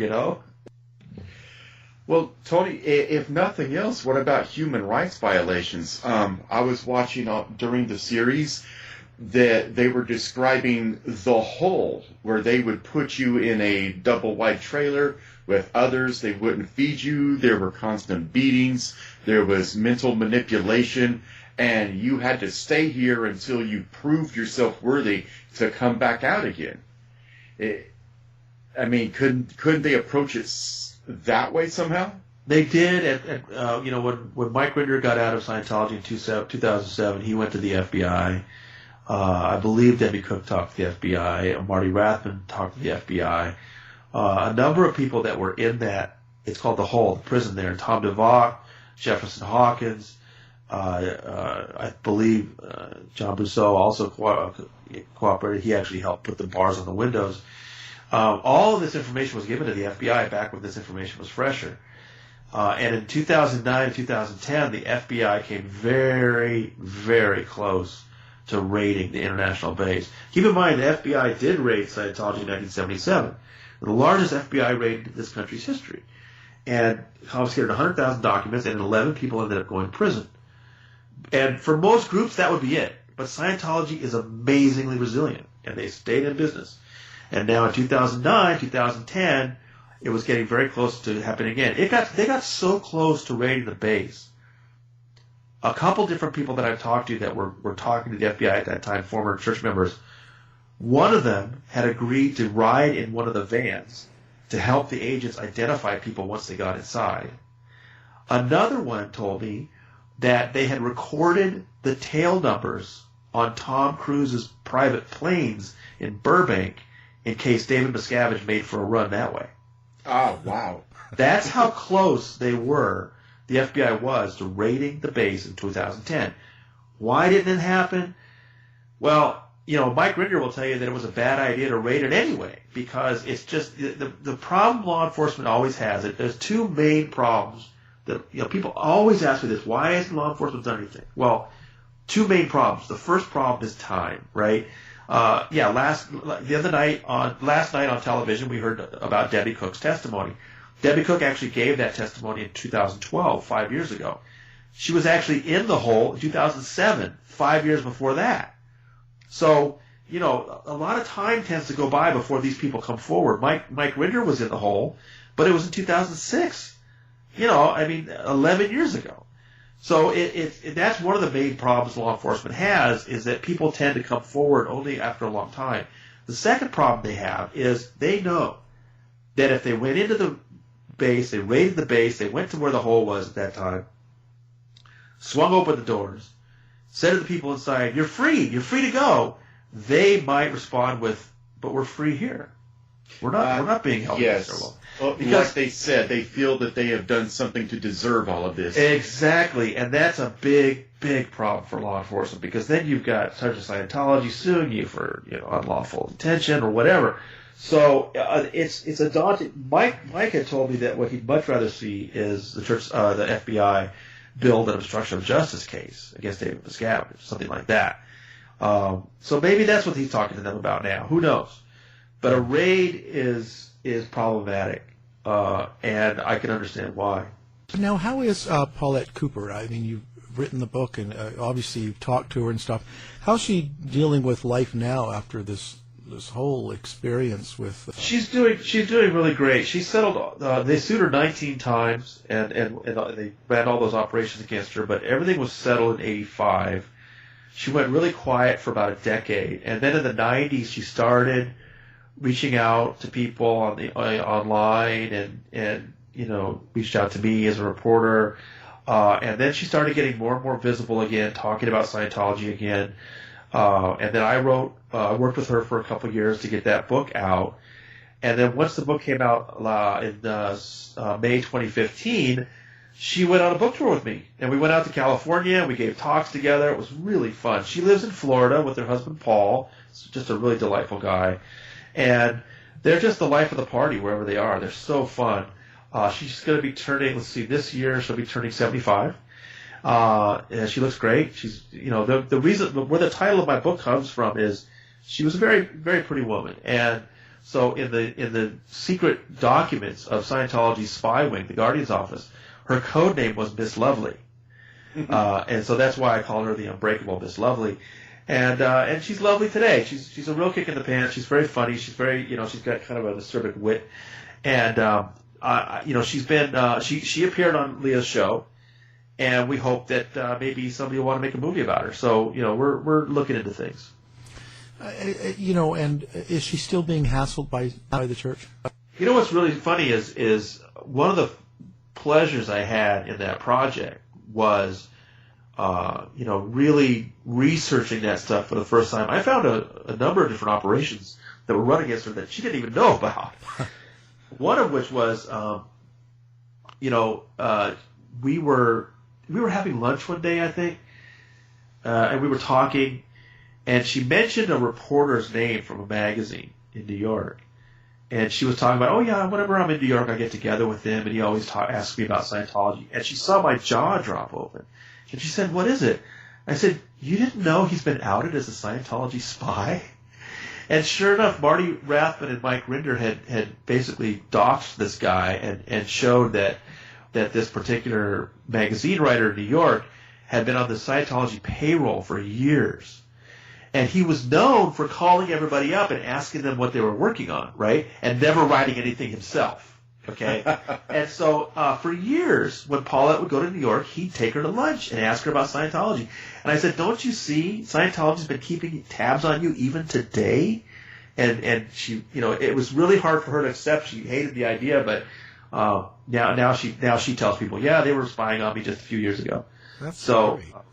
Well, Tony, if nothing else, what about human rights violations? I was watching during the series that they were describing the hole where they would put you in a double wide trailer with others. They wouldn't feed you. There were constant beatings. There was mental manipulation. And you had to stay here until you proved yourself worthy to come back out again. Couldn't they approach it that way somehow? They did. When Mike Rinder got out of Scientology in 2007, he went to the FBI. I believe Debbie Cook talked to the FBI. Marty Rathman talked to the FBI. A number of people that were in that, it's called the hole, the prison there. Tom DeVock, Jefferson Hawkins, I believe John Brousseau also cooperated. He actually helped put the bars on the windows. All of this information was given to the FBI back when this information was fresher. And in 2009 and 2010, the FBI came very, very close to raiding the international base. Keep in mind, the FBI did raid Scientology in 1977, the largest FBI raid in this country's history, and confiscated 100,000 documents, and 11 people ended up going to prison. And for most groups, that would be it. But Scientology is amazingly resilient, and they stayed in business. And now in 2009, 2010, it was getting very close to happening again. They got so close to raiding the base. A couple different people that I've talked to that were talking to the FBI at that time, former church members, one of them had agreed to ride in one of the vans to help the agents identify people once they got inside. Another one told me that they had recorded the tail numbers on Tom Cruise's private planes in Burbank in case David Miscavige made for a run that way. Oh, wow. That's how close the FBI was to raiding the base in 2010. Why didn't it happen? Well, Mike Rinder will tell you that it was a bad idea to raid it anyway, because it's just the problem law enforcement always has. There's two main problems that people always ask me this: why hasn't law enforcement done anything? Well, two main problems. The first problem is time, right? Last night on television, we heard about Debbie Cook's testimony. Debbie Cook actually gave that testimony in 2012, 5 years ago. She was actually in the hole in 2007, 5 years before that. So, a lot of time tends to go by before these people come forward. Mike Rinder was in the hole, but it was in 2006. 11 years ago. So that's one of the main problems law enforcement has, is that people tend to come forward only after a long time. The second problem they have is they know that if they went into the base, they raided the base, they went to where the hole was at that time, swung open the doors, said to the people inside, you're free to go, they might respond with, but we're free here. We're not being held against our will. Well, because, like they said, they feel that they have done something to deserve all of this. Exactly, and that's a big, big problem for law enforcement, because then you've got Church of Scientology suing you for unlawful detention or whatever. So it's a daunting. Mike had told me that what he'd much rather see is the FBI build an obstruction of justice case against David Miscavige, something like that. So maybe that's what he's talking to them about now. Who knows? But a raid is problematic, and I can understand why. Now, how is Paulette Cooper? I mean, you've written the book, and obviously you've talked to her and stuff. How's she dealing with life now after this whole experience with? She's doing really great. She settled. They sued her 19 times, and they ran all those operations against her. But everything was settled in '85. She went really quiet for about a decade, and then in the '90s she started reaching out to people online and reached out to me as a reporter, and then she started getting more and more visible again, talking about Scientology again, and then I worked with her for a couple of years to get that book out, and then once the book came out in May 2015, she went on a book tour with me, and we went out to California, and we gave talks together. It was really fun. She lives in Florida with her husband Paul. It's just a really delightful guy. And they're just the life of the party wherever they are. They're so fun. She's going to be turning, this year she'll be turning 75. And she looks great. She's, the reason, where the title of my book comes from is she was a very, very pretty woman. And so in the secret documents of Scientology's spy wing, the Guardian's office, her code name was Miss Lovely. And so that's why I call her the Unbreakable Miss Lovely. And she's lovely today. She's a real kick in the pants. She's very funny. She's very, she's got kind of an acerbic wit. And, she's been, she appeared on Leah's show, and we hope that maybe somebody will want to make a movie about her. So, we're looking into things. And is she still being hassled by the church? What's really funny is one of the pleasures I had in that project was really researching that stuff for the first time. I found a number of different operations that were run against her that she didn't even know about. One of which was, we were having lunch one day, I think, and we were talking, and she mentioned a reporter's name from a magazine in New York. And she was talking about, whenever I'm in New York, I get together with him, and he always asks me about Scientology. And she saw my jaw drop open. And she said, what is it? I said, you didn't know he's been outed as a Scientology spy? And sure enough, Marty Rathman and Mike Rinder had basically doxed this guy and showed that this particular magazine writer in New York had been on the Scientology payroll for years. And he was known for calling everybody up and asking them what they were working on, right? And never writing anything himself. Okay, and so for years, when Paulette would go to New York, he'd take her to lunch and ask her about Scientology. And I said, don't you see, Scientology's been keeping tabs on you even today? And she, it was really hard for her to accept. She hated the idea, but now she tells people, yeah, they were spying on me just a few years ago. That's so scary.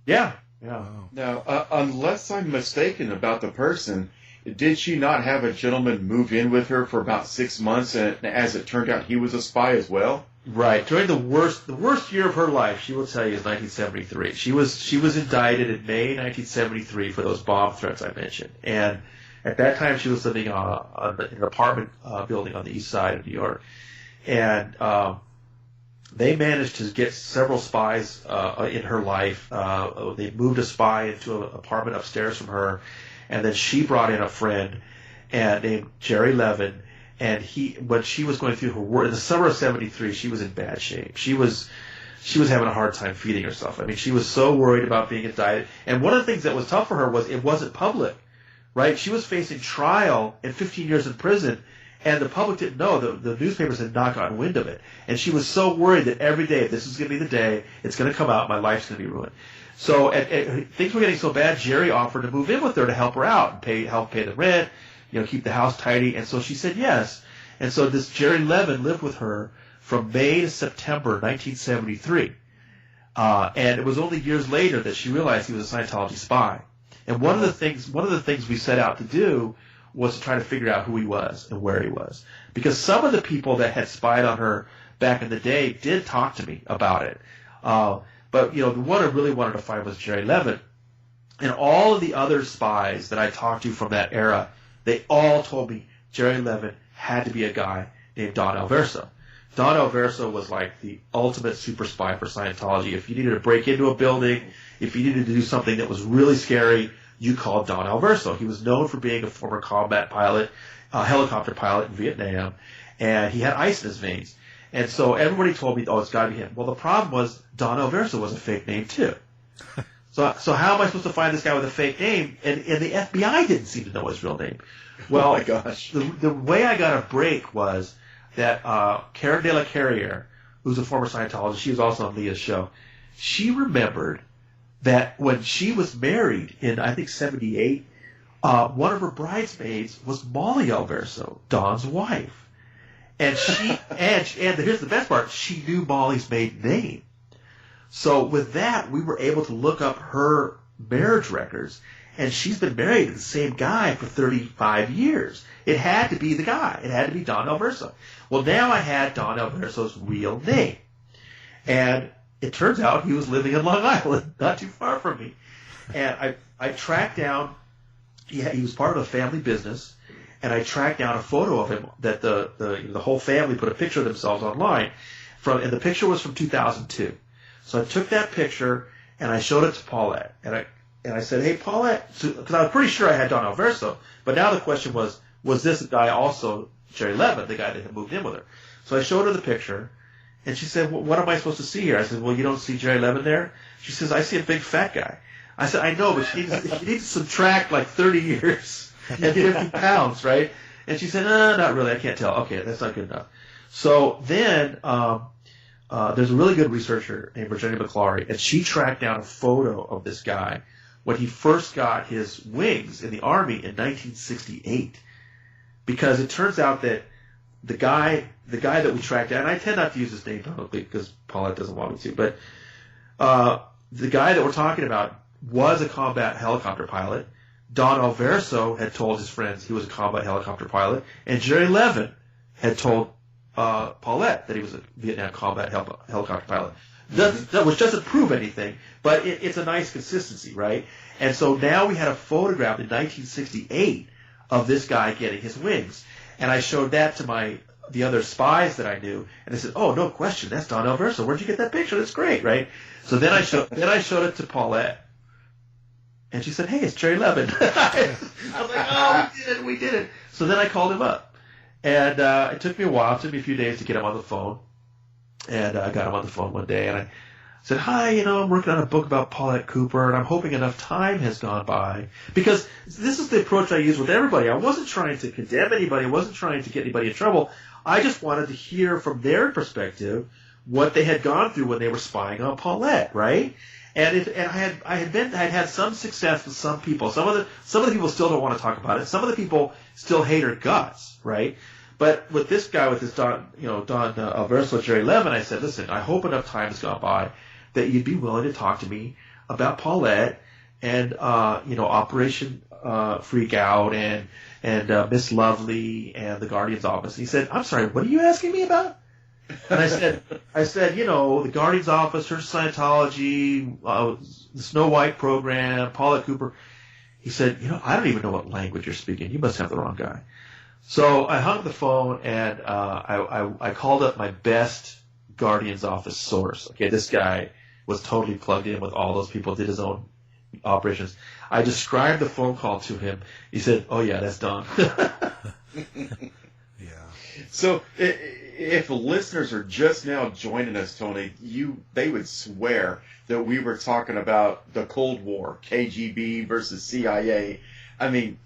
Yeah. Wow. Now, unless I'm mistaken about the person, did she not have a gentleman move in with her for about 6 months, and as it turned out, he was a spy as well? Right. During the worst year of her life, she will tell you, is 1973. She was indicted in May 1973 for those bomb threats I mentioned. And at that time, she was living in an apartment building on the east side of New York. And they managed to get several spies in her life. They moved a spy into an apartment upstairs from her. And then she brought in a friend named Jerry Levin. And when she was going through her work in the summer of '73, she was in bad shape. She was having a hard time feeding herself. I mean, she was so worried about being indicted. And one of the things that was tough for her was it wasn't public, right? She was facing trial and 15 years in prison, and the public didn't know. The newspapers had not gotten wind of it. And she was so worried that every day, this is going to be the day, it's going to come out, my life's going to be ruined. So things were getting so bad, Jerry offered to move in with her to help her out and help pay the rent, keep the house tidy. And so she said yes. And so this Jerry Levin lived with her from May to September 1973. And it was only years later that she realized he was a Scientology spy. And one of the things we set out to do was to try to figure out who he was and where he was. Because some of the people that had spied on her back in the day did talk to me about it. But the one I really wanted to find was Jerry Levin. And all of the other spies that I talked to from that era, they all told me Jerry Levin had to be a guy named Don Alverso. Don Alverso was like the ultimate super spy for Scientology. If you needed to break into a building, if you needed to do something that was really scary, you called Don Alverso. He was known for being a former combat pilot, helicopter pilot in Vietnam, and he had ice in his veins. And so everybody told me, it's got to be him. Well, the problem was Don Alverso was a fake name too. So how am I supposed to find this guy with a fake name? And the FBI didn't seem to know his real name. Well, oh my gosh. The way I got a break was that Karen de la Carriere, who's a former Scientologist, she was also on Leah's show, she remembered that when she was married in, I think, 78, one of her bridesmaids was Molly Alverso, Don's wife. And and here's the best part, she knew Molly's maiden name. So with that, we were able to look up her marriage records, and she's been married to the same guy for 35 years. It had to be the guy. It had to be Don Alverso. Well, now I had Don Alverso's real name. And it turns out he was living in Long Island, not too far from me. And I tracked down, he was part of a family business, and I tracked down a photo of him that the whole family put a picture of themselves online. And the picture was from 2002. So I took that picture and I showed it to Paulette. And I said, hey, Paulette, because I was pretty sure I had Don Alverso, but now the question was this guy also Jerry Levin, the guy that had moved in with her? So I showed her the picture, and she said, well, what am I supposed to see here? I said, well, you don't see Jerry Levin there? She says, I see a big fat guy. I said, I know, but you need to subtract like 30 years and 50 pounds, right? And she said, no, not really, I can't tell. Okay, that's not good enough. So then there's a really good researcher named Virginia McClary, and she tracked down a photo of this guy when he first got his wings in the Army in 1968. Because it turns out that the guy that we tracked down, and I tend not to use his name publicly because Paulette doesn't want me to, but the guy that we're talking about was a combat helicopter pilot. Don Alverso had told his friends he was a combat helicopter pilot, and Jerry Levin had told Paulette that he was a Vietnam combat helicopter pilot. Which doesn't prove anything, but it's a nice consistency, right? And so now we had a photograph in 1968 of this guy getting his wings. And I showed that to the other spies that I knew, and they said, oh, no question, that's Don Alverso. Where'd you get that picture? That's great, right? So then I showed it to Paulette, and she said, hey, it's Jerry Levin. I was like, oh, we did it. So then I called him up. And it took me a while. It took me a few days to get him on the phone. And I got him on the phone one day, and I said, hi, I'm working on a book about Paulette Cooper, and I'm hoping enough time has gone by. Because this is the approach I use with everybody. I wasn't trying to condemn anybody. I wasn't trying to get anybody in trouble. I just wanted to hear from their perspective what they had gone through when they were spying on Paulette, right? And I had some success with some people. Some of the people still don't want to talk about it. Some of the people still hate her guts, right? But with this guy, with this Don Alverso, Jerry Levin, I said, listen, I hope enough time has gone by that you'd be willing to talk to me about Paulette and Operation Freak Out and Miss Lovely and the Guardian's Office. And he said, I'm sorry, what are you asking me about? And I said, you know, the Guardian's Office, Church of Scientology, the Snow White program, Paulette Cooper. He said, you know, I don't even know what language you're speaking. You must have the wrong guy. So I hung up the phone and I called up my best Guardian's Office source. Okay, this guy was totally plugged in with all those people, did his own operations. I described the phone call to him. He said, oh, yeah, that's done. Yeah. So if listeners are just now joining us, Tony, they would swear that we were talking about the Cold War, KGB versus CIA. I mean,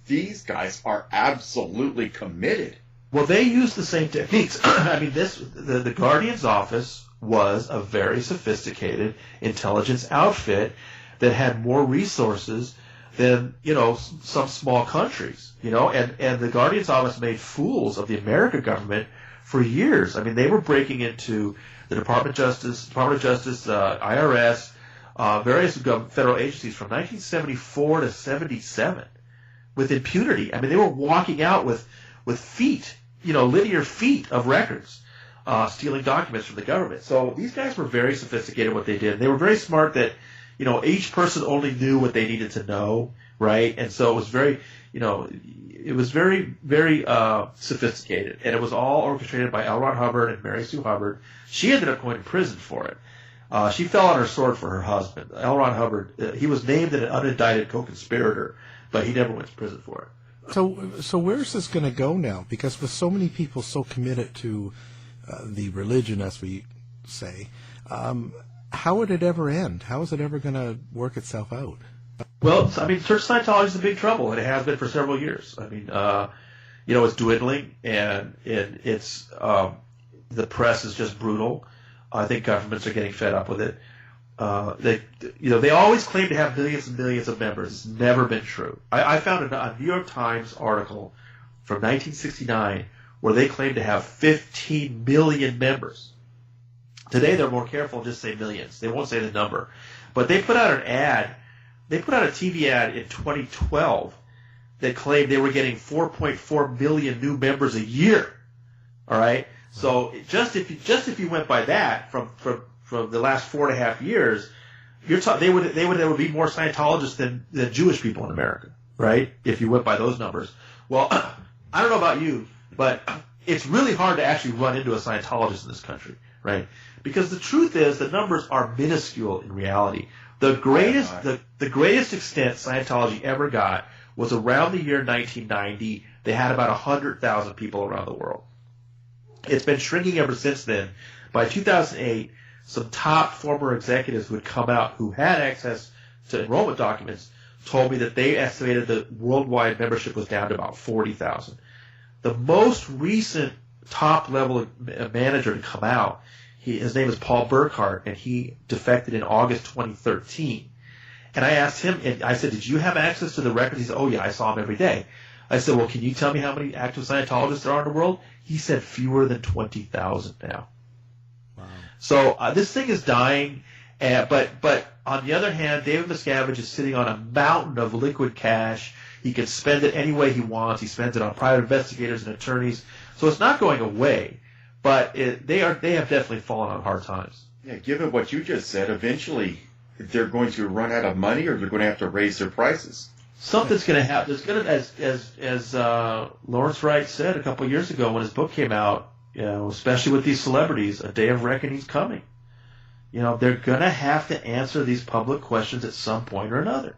these guys are absolutely committed. Well, they use the same techniques. I mean, the Guardian's Office was a very sophisticated intelligence outfit that had more resources than, you know, some small countries, you know, and the Guardian's Office made fools of the American government for years. I mean, they were breaking into the Department of Justice, IRS, various federal agencies from 1974 to 77 with impunity. I mean, they were walking out with feet, you know, linear feet of records, stealing documents from the government. So these guys were very sophisticated in what they did. They were very smart that, you know, each person only knew what they needed to know, right? And so it was very, you know, it was very, very sophisticated. And it was all orchestrated by L. Ron Hubbard and Mary Sue Hubbard. She ended up going to prison for it. She fell on her sword for her husband. L. Ron Hubbard, he was named an unindicted co-conspirator, but he never went to prison for it. So where's this going to go now? Because with so many people so committed to the religion, as we say, how would it ever end? How is it ever going to work itself out? Well, I mean, Church of Scientology is in big trouble, and it has been for several years. I mean, you know, it's dwindling, and it's the press is just brutal. I think governments are getting fed up with it. They always claim to have millions and millions of members. It's never been true. I found a New York Times article from 1969 where they claim to have 15 million members. Today they're more careful and just say millions. They won't say the number. But they put out an ad. They put out a TV ad in 2012 that claimed they were getting 4.4 million new members a year. All right. So just if you went by that from the last 4.5 years, there would be more Scientologists than Jewish people in America, right? If you went by those numbers. Well, I don't know about you, but it's really hard to actually run into a Scientologist in this country, right? Because the truth is the numbers are minuscule in reality. The greatest extent Scientology ever got was around the year 1990. They had about 100,000 people around the world. It's been shrinking ever since then. By 2008, some top former executives who had come out who had access to enrollment documents told me that they estimated the worldwide membership was down to about 40,000. The most recent top-level manager to come out, his name is Paul Burkhart, and he defected in August 2013. And I asked him, and I said, did you have access to the records? He said, oh, yeah, I saw him every day. I said, well, can you tell me how many active Scientologists there are in the world? He said fewer than 20,000 now. Wow. So this thing is dying, but on the other hand, David Miscavige is sitting on a mountain of liquid cash. He can spend it any way he wants. He spends it on private investigators and attorneys. So it's not going away, but they have definitely fallen on hard times. Yeah, given what you just said, eventually they're going to run out of money, or they're going to have to raise their prices. Something's going to happen. There's going to, as Lawrence Wright said a couple of years ago when his book came out, you know, especially with these celebrities, a day of reckoning's coming. You know, they're going to have to answer these public questions at some point or another.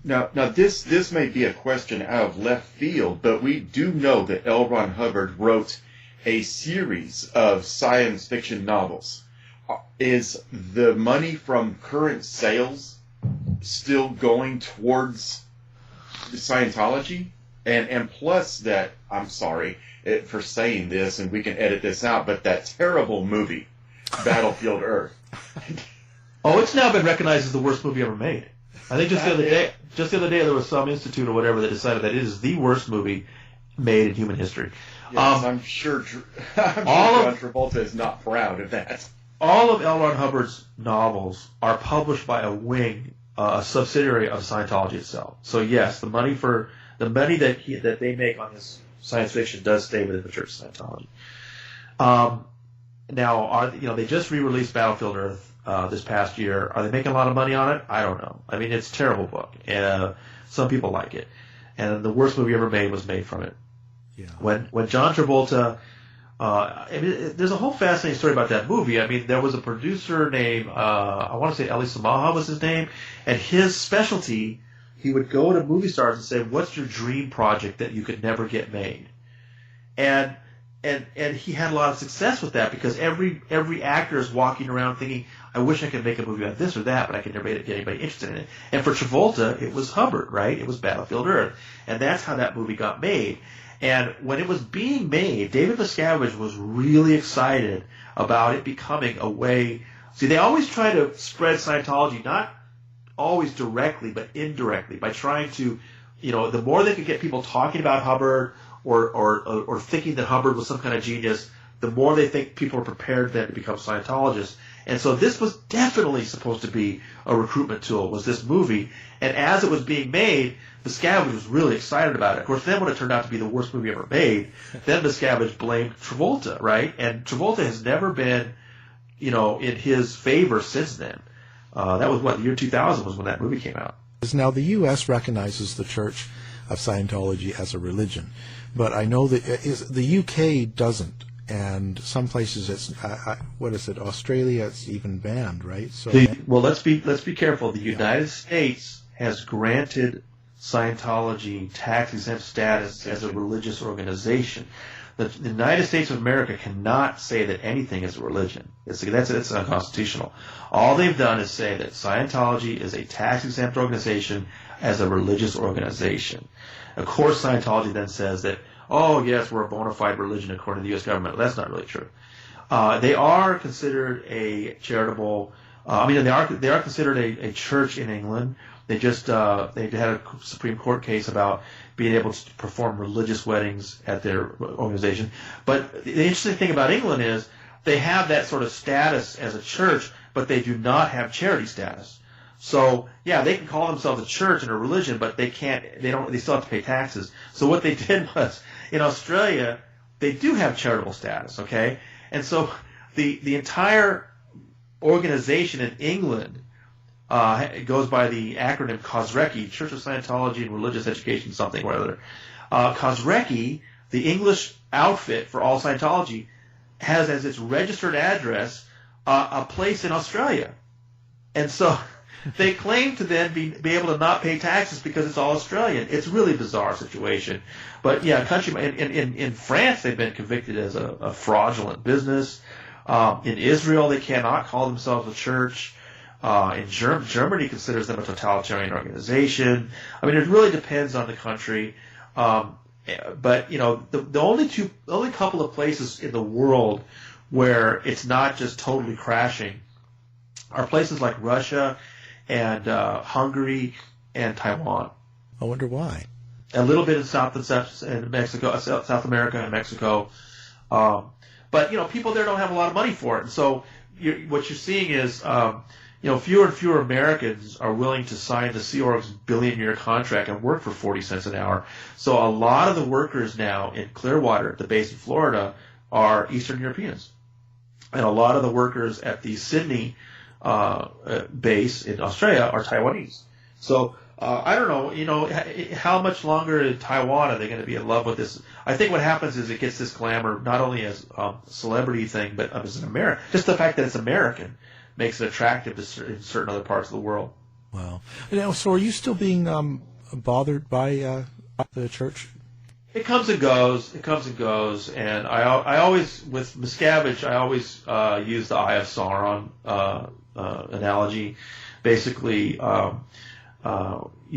Now this may be a question out of left field, but we do know that L. Ron Hubbard wrote a series of science fiction novels. Is the money from current sales still going towards Scientology? And plus that, I'm sorry for saying this, and we can edit this out, but that terrible movie, Battlefield Earth. Oh, it's now been recognized as the worst movie ever made. I think just the other day there was some institute or whatever that decided that it is the worst movie made in human history. Yes, I'm sure John Travolta is not proud of that. All of L. Ron Hubbard's novels are published by a wing, a subsidiary of Scientology itself. So yes, the money that they make on this science fiction does stay within the Church of Scientology. Now, they just re-released Battlefield Earth this past year. Are they making a lot of money on it? I don't know. I mean, it's a terrible book. Some people like it, and the worst movie ever made was made from it. Yeah. When John Travolta, there's a whole fascinating story about that movie. I mean, there was a producer named I want to say Eli Samaha was his name, and his specialty, he would go to movie stars and say, "What's your dream project that you could never get made?" And he had a lot of success with that because every actor is walking around thinking, I wish I could make a movie about this or that, but I could never get anybody interested in it. And for Travolta, it was Hubbard, right? It was Battlefield Earth. And that's how that movie got made. And when it was being made, David Miscavige was really excited about it becoming a way. See, they always try to spread Scientology, not always directly, but indirectly, by trying to, the more they could get people talking about Hubbard, or thinking that Hubbard was some kind of genius, the more they think people are prepared then to become Scientologists. And so this was definitely supposed to be a recruitment tool, was this movie. And as it was being made, Miscavige was really excited about it. Of course, then when it turned out to be the worst movie ever made, then Miscavige blamed Travolta, right? And Travolta has never been, in his favor since then. That was the year 2000 was when that movie came out. Now, the U.S. recognizes the Church of Scientology as a religion, but I know that the U.K. doesn't, and some places it's Australia, it's even banned, right? So let's be careful. The United States has granted Scientology tax-exempt status as a religious organization. The United States of America cannot say that anything is a religion. It's unconstitutional. All they've done is say that Scientology is a tax-exempt organization as a religious organization. Of course, Scientology then says that, oh, yes, we're a bona fide religion according to the U.S. government. Well, that's not really true. They are considered a charitable. They are considered a church in England. They just they had a Supreme Court case about being able to perform religious weddings at their organization. But the interesting thing about England is they have that sort of status as a church, but they do not have charity status. So yeah, they can call themselves a church and a religion, but they can't. They still have to pay taxes. So what they did was, in Australia, they do have charitable status. Okay, and so the entire organization in England it goes by the acronym COSRECI, Church of Scientology and Religious Education, something or other. COSRECI, the English outfit for all Scientology, has as its registered address a place in Australia, and so they claim to then be able to not pay taxes because it's all Australian. It's a really bizarre situation. But yeah, in France they've been convicted as a fraudulent business. In Israel they cannot call themselves a church. In Germany considers them a totalitarian organization. I mean, it really depends on the country. But the only couple of places in the world where it's not just totally crashing are places like Russia and Hungary and Taiwan. I wonder why. A little bit in South America and Mexico, but people there don't have a lot of money for it. And so what you're seeing is fewer and fewer Americans are willing to sign the Sea Org's billion-year contract and work for 40 cents an hour. So a lot of the workers now in Clearwater, the base in Florida, are Eastern Europeans, and a lot of the workers at the Sydney base in Australia are Taiwanese. So I don't know, how much longer in Taiwan are they going to be in love with this? I think what happens is it gets this glamour not only as a celebrity thing, but as an American. Just the fact that it's American makes it attractive in certain other parts of the world. Wow. So are you still being bothered by the church? It comes and goes. And I always, with Miscavige, I always use the Eye of Sauron analogy. Basically,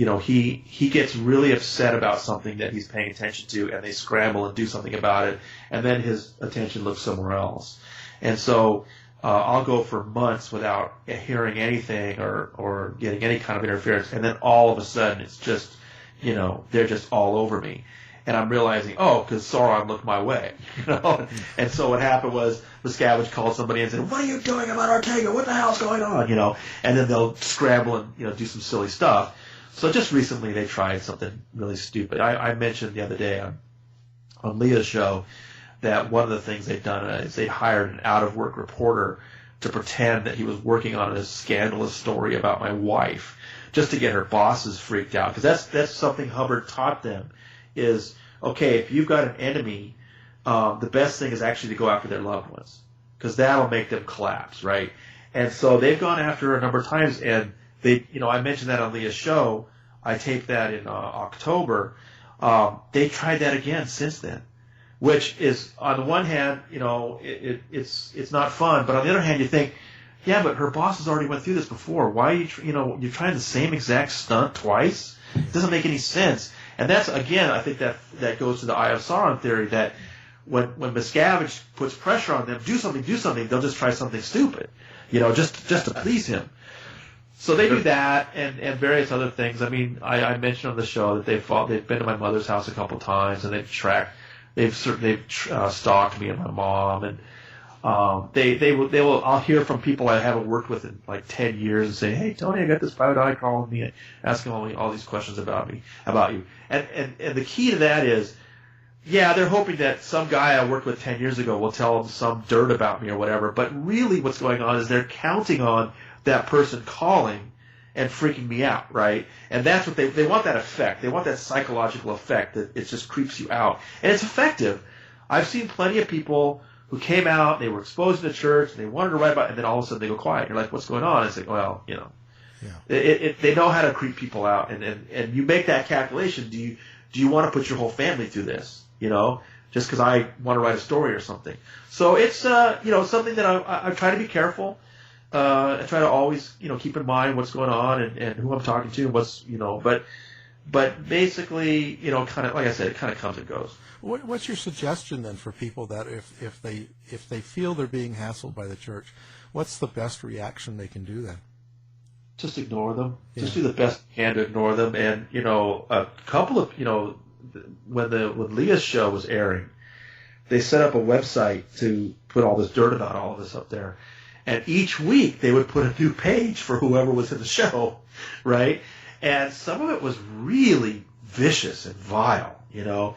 he gets really upset about something that he's paying attention to, and they scramble and do something about it, and then his attention looks somewhere else. And so I'll go for months without hearing anything or getting any kind of interference, and then all of a sudden it's just, they're just all over me. And I'm realizing, because Sauron looked my way, And so what happened was Miscavige called somebody and said, "What are you doing about Ortega? What the hell's going on?" And then they'll scramble and do some silly stuff. So just recently they tried something really stupid. I mentioned the other day on Leah's show that one of the things they'd done is they'd hired an out-of-work reporter to pretend that he was working on a scandalous story about my wife, just to get her bosses freaked out. Because that's something Hubbard taught them is, okay, if you've got an enemy, the best thing is actually to go after their loved ones, because that'll make them collapse, right? And so they've gone after her a number of times, and they, I mentioned that on Leah's show. I taped that in October. They tried that again since then, which is, on the one hand, it's not fun, but on the other hand, you think, yeah, but her bosses already went through this before. Why are you're trying the same exact stunt twice? It doesn't make any sense. And that's, again, I think that goes to the Eye of Sauron theory, that when Miscavige puts pressure on them, do something, they'll just try something stupid, just to please him. So they do that and various other things. I mean, I mentioned on the show that they've been to my mother's house a couple times, and they've stalked me and my mom, and I'll hear from people I haven't worked with in like 10 years and say, hey, Tony, I got this private eye calling me, asking all these questions about you. And the key to that is, yeah, they're hoping that some guy I worked with 10 years ago will tell them some dirt about me or whatever. But really what's going on is they're counting on that person calling and freaking me out, right? And that's what they want, that effect. They want that psychological effect that it just creeps you out. And it's effective. I've seen plenty of people who came out, they were exposed in the church, and they wanted to write about it, and then all of a sudden they go quiet. You're like, what's going on? It's like, well, Yeah. They know how to creep people out. And you make that calculation. Do you want to put your whole family through this? Just because I want to write a story or something. So it's, something that I try to be careful. I try to always, keep in mind what's going on and who I'm talking to, but basically, kind of, like I said, it kind of comes and goes. What's your suggestion then for people that if they feel they're being hassled by the church, what's the best reaction they can do then? Just ignore them. Yeah. Just do the best you can to ignore them. And, a couple of, when Leah's show was airing, they set up a website to put all this dirt about all of this up there. And each week they would put a new page for whoever was in the show, right? And some of it was really vicious and vile, and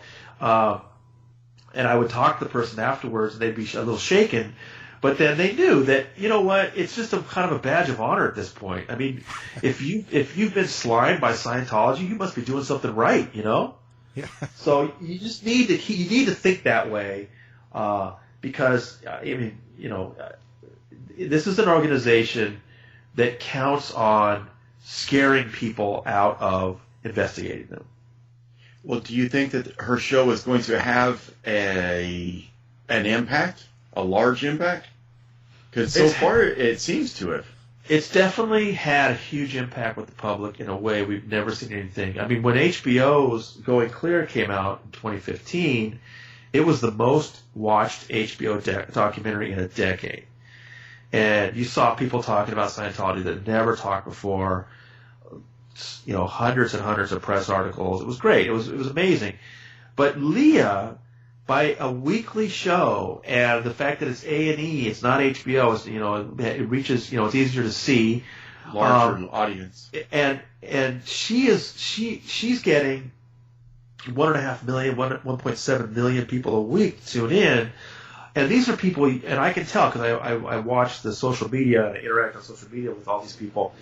I would talk to the person afterwards, and they'd be a little shaken. But then they knew that, it's just a kind of a badge of honor at this point. I mean, if you've been slimed by Scientology, you must be doing something right, Yeah. So you just need to think that way, because this is an organization that counts on scaring people out of investigating them. Well, do you think that her show is going to have an impact, a large impact? Because so far it seems to have. It's definitely had a huge impact with the public in a way we've never seen anything. I mean, when HBO's Going Clear came out in 2015, it was the most watched HBO documentary in a decade. And you saw people talking about Scientology that never talked before, hundreds and hundreds of press articles. It was great. It was amazing. But Leah, by a weekly show, and the fact that it's A&E, it's not HBO, it reaches, it's easier to see. Larger audience. And she's getting 1.5 million, 1.7 million people a week tune in. And these are people, and I can tell because I watch the social media and I interact on social media with all these people.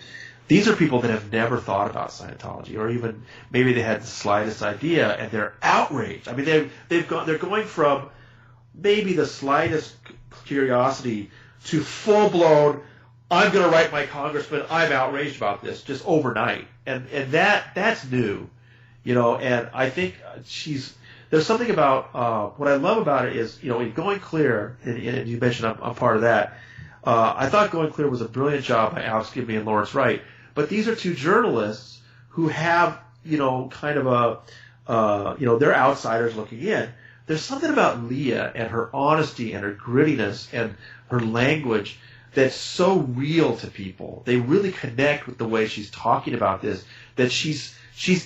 These are people that have never thought about Scientology, or even maybe they had the slightest idea, and they're outraged. I mean, they're going from maybe the slightest curiosity to full blown, I'm going to write my congressman, I'm outraged about this, just overnight, and that's new, And I think there's something about what I love about it is, in Going Clear, and you mentioned I'm part of that. I thought Going Clear was a brilliant job by Alex Gibney and Lawrence Wright. But these are two journalists who have, kind of they're outsiders looking in. There's something about Leah and her honesty and her grittiness and her language that's so real to people. They really connect with the way she's talking about this, that she's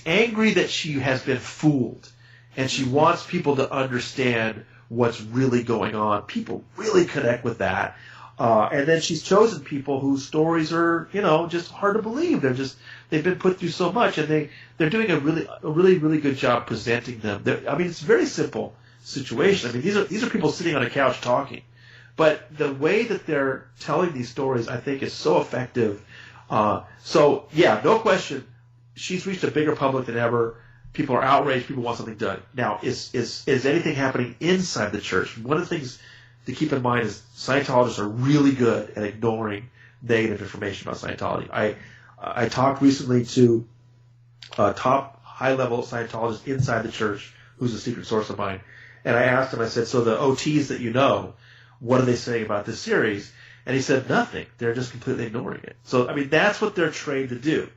angry that she has been fooled. And she wants people to understand what's really going on. People really connect with that. And then she's chosen people whose stories are, just hard to believe. They've been put through so much, and they're doing a really good job presenting them. It's very simple. situation. I mean, these are people sitting on a couch talking, but the way that they're telling these stories, I think, is so effective. So yeah, no question, she's reached a bigger public than ever. People are outraged. People want something done. Now, is anything happening inside the church? One of the things to keep in mind is Scientologists are really good at ignoring negative information about Scientology. I talked recently to a top high-level Scientologist inside the church, who's a secret source of mine, and I asked him, I said, so the OTs that you know, what are they saying about this series? And he said nothing. They're just completely ignoring it. So, I mean, that's what they're trained to do.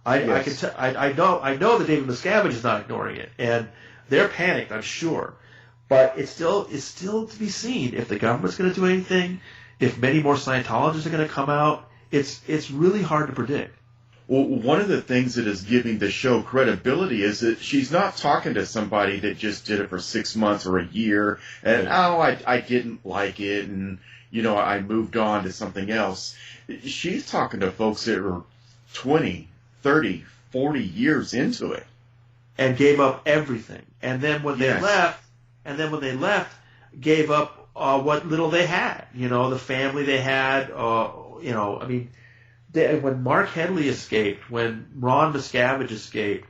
I know that David Miscavige is not ignoring it, and they're panicked, I'm sure. But it's still to be seen if the government's going to do anything, if many more Scientologists are going to come out. It's really hard to predict. Well, one of the things that is giving the show credibility is that she's not talking to somebody that just did it for 6 months or a year, and I didn't like it, and I moved on to something else. She's talking to folks that are 20, 30, 40 years into it, and gave up everything. And then when they left, gave up what little they had. The family they had. I mean. When Mark Headley escaped, when Ron Miscavige escaped,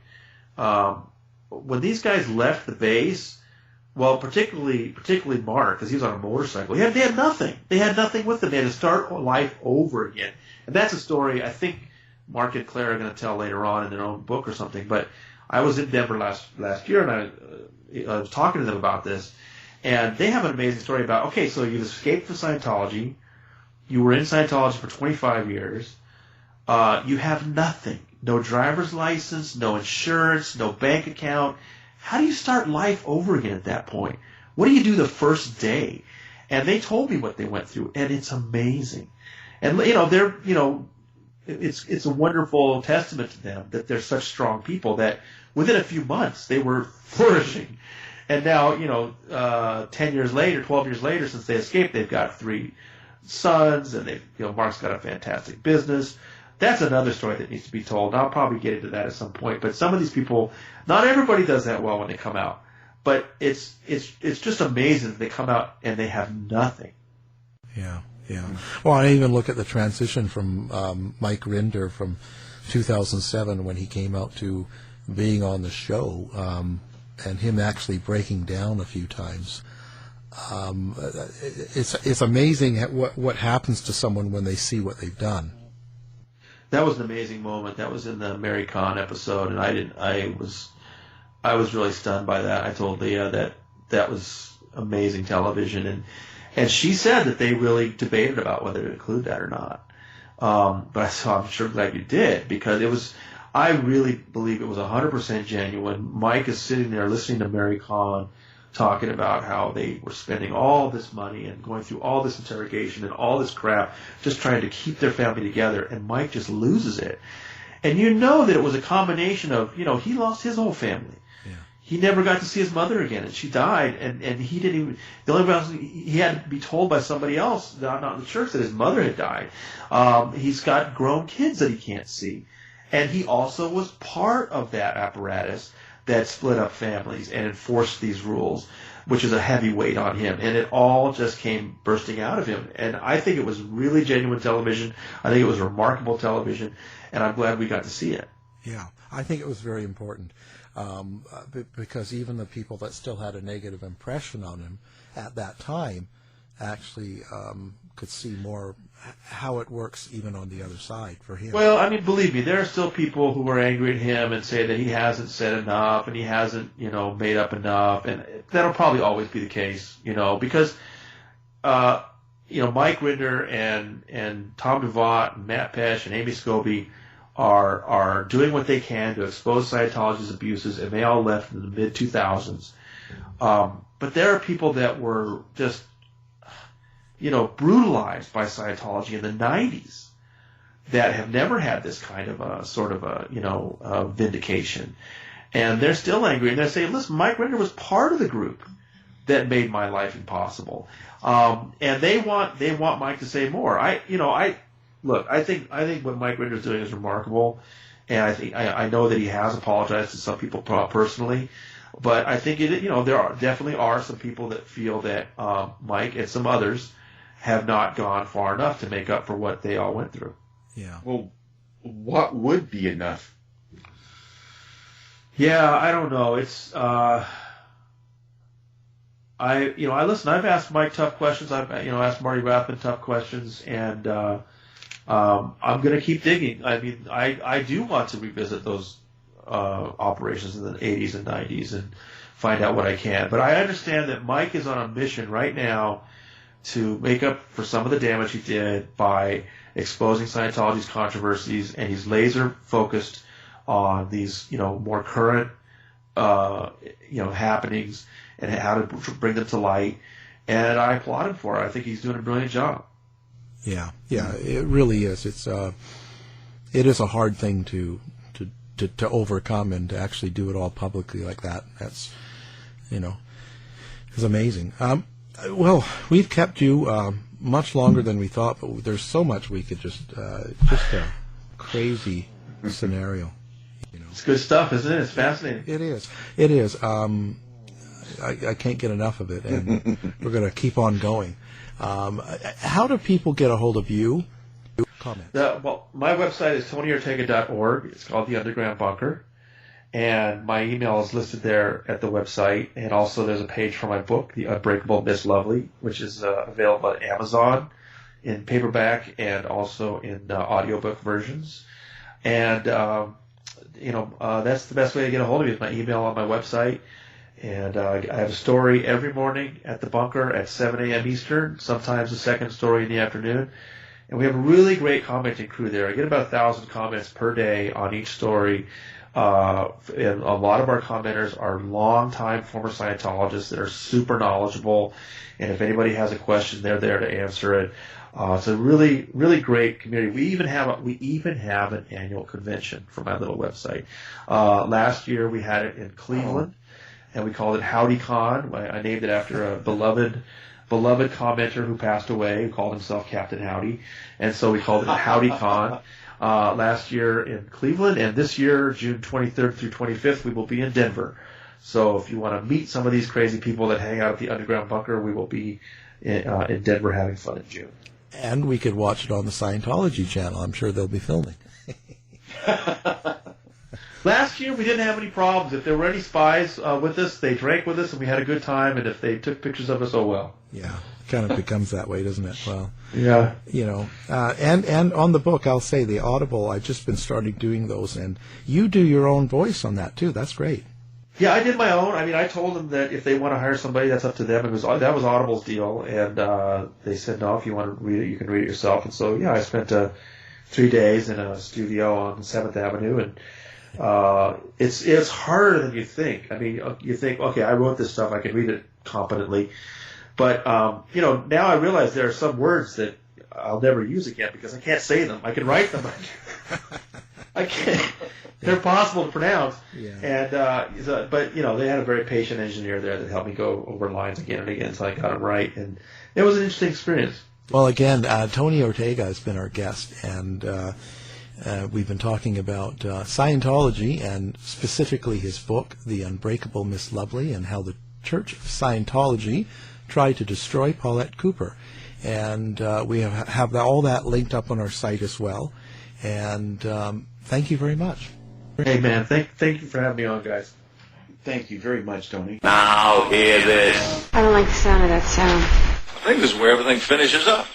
when these guys left the base, well, particularly Mark, because he was on a motorcycle, they had nothing. They had nothing with them. They had to start life over again. And that's a story I think Mark and Claire are going to tell later on in their own book or something. But I was in Denver last year, and I was talking to them about this, and they have an amazing story about, okay, so you've escaped from Scientology. You were in Scientology for 25 years. You have nothing. No driver's license, no insurance, no bank account. How do you start life over again at that point? What do you do the first day? And they told me what they went through, and it's amazing. And it's a wonderful testament to them that they're such strong people that within a few months they were flourishing. And now, 10 years later, 12 years later, since they escaped, they've got 3 sons, and Mark's got a fantastic business. That's another story that needs to be told. I'll probably get into that at some point. But some of these people, not everybody does that well when they come out. But it's just amazing that they come out and they have nothing. Yeah. Well, I even look at the transition from Mike Rinder from 2007 when he came out to being on the show, and him actually breaking down a few times. It's amazing what happens to someone when they see what they've done. That was an amazing moment. That was in the Mary Kahn episode, and I was really stunned by that. I told Leah that was amazing television, and she said that they really debated about whether to include that or not. But I'm sure glad you did, because I really believe it was 100% genuine. Mike is sitting there listening to Mary Kahn talking about how they were spending all this money and going through all this interrogation and all this crap, just trying to keep their family together, and Mike just loses it. And that it was a combination of, he lost his whole family. Yeah. He never got to see his mother again, and she died, and he didn't even, the only else he had to be told by somebody else, not in the church, that his mother had died. He's got grown kids that he can't see. And he also was part of that apparatus that split up families and enforced these rules, which is a heavy weight on him. And it all just came bursting out of him. And I think it was really genuine television. I think it was remarkable television, and I'm glad we got to see it. Yeah, I think it was very important, because even the people that still had a negative impression on him at that time actually could see more how it works even on the other side for him. Well, I mean, believe me, there are still people who are angry at him and say that he hasn't said enough and he hasn't, made up enough, and that'll probably always be the case, because, Mike Rinder and Tom DeVotte and Matt Pesch and Amy Scobie are doing what they can to expose Scientology's abuses, and they all left in the mid-2000s. But there are people that were just brutalized by Scientology in the 90s that have never had this kind of a vindication. And they're still angry, and they're saying, listen, Mike Rinder was part of the group that made my life impossible. And they want Mike to say more. I think what Mike Rinder is doing is remarkable, and I know that he has apologized to some people personally. But I think there definitely are some people that feel that Mike and some others have not gone far enough to make up for what they all went through. Yeah. Well, what would be enough? Yeah, I don't know. It's listen. I've asked Mike tough questions. I've asked Marty Rathman tough questions, and I'm going to keep digging. I mean, I do want to revisit those operations in the 80s and 90s and find out what I can. But I understand that Mike is on a mission right now to make up for some of the damage he did by exposing Scientology's controversies, and he's laser focused on these, more current, happenings and how to bring them to light. And I applaud him for it. I think he's doing a brilliant job. Yeah, it really is. It is a hard thing to overcome, and to actually do it all publicly like that. That's, is amazing. Well, we've kept you much longer than we thought, but there's so much we could just a crazy scenario. It's good stuff, isn't it? It's fascinating. It is. I can't get enough of it, and we're going to keep on going. How do people get a hold of you? Comments. My website is TonyOrtega.org. It's called The Underground Bunker. And my email is listed there at the website. And also there's a page for my book, The Unbreakable Miss Lovely, which is available at Amazon in paperback and also in audiobook versions. And, that's the best way to get a hold of me is my email on my website. And I have a story every morning at the bunker at 7 a.m. Eastern, sometimes a second story in the afternoon. And we have a really great commenting crew there. I get about 1,000 comments per day on each story. And a lot of our commenters are longtime former Scientologists that are super knowledgeable. And if anybody has a question, they're there to answer it. It's a really, really great community. We even have an annual convention for my little website. Last year we had it in Cleveland, and we called it Howdy Con. I named it after a beloved commenter who passed away, who called himself Captain Howdy, and so we called it Howdy Con. Last year in Cleveland, and this year, June 23rd through 25th, we will be in Denver. So if you want to meet some of these crazy people that hang out at the Underground Bunker, we will be in Denver having fun in June. And we could watch it on the Scientology channel. I'm sure they'll be filming. Last year, we didn't have any problems. If there were any spies with us, they drank with us, and we had a good time. And if they took pictures of us, oh well. Yeah, it kind of becomes that way, doesn't it? Well, yeah. And on the book, I'll say the Audible, I've just been starting doing those, and you do your own voice on that, too. That's great. Yeah, I did my own. I mean, I told them that if they want to hire somebody, that's up to them. That was Audible's deal, and they said, no, if you want to read it, you can read it yourself. And so, yeah, I spent 3 days in a studio on 7th Avenue, and it's harder than you think. I mean, you think, okay, I wrote this stuff, I can read it competently. But, now I realize there are some words that I'll never use again because I can't say them. I can write them. I can't. They're possible to pronounce. Yeah. And, but, they had a very patient engineer there that helped me go over lines again and again until I got them right. And it was an interesting experience. Well, again, Tony Ortega has been our guest, and we've been talking about Scientology, and specifically his book, The Unbreakable Miss Lovely, and how the Church of Scientology tried to destroy Paulette Cooper. And we have all that linked up on our site as well. And thank you very much. Hey, man, thank you for having me on, guys. Thank you very much, Tony. Now hear this. I don't like the sound of that sound. I think this is where everything finishes up.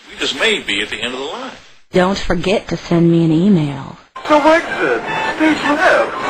We just may be at the end of the line. Don't forget to send me an email. Selected. Stage left.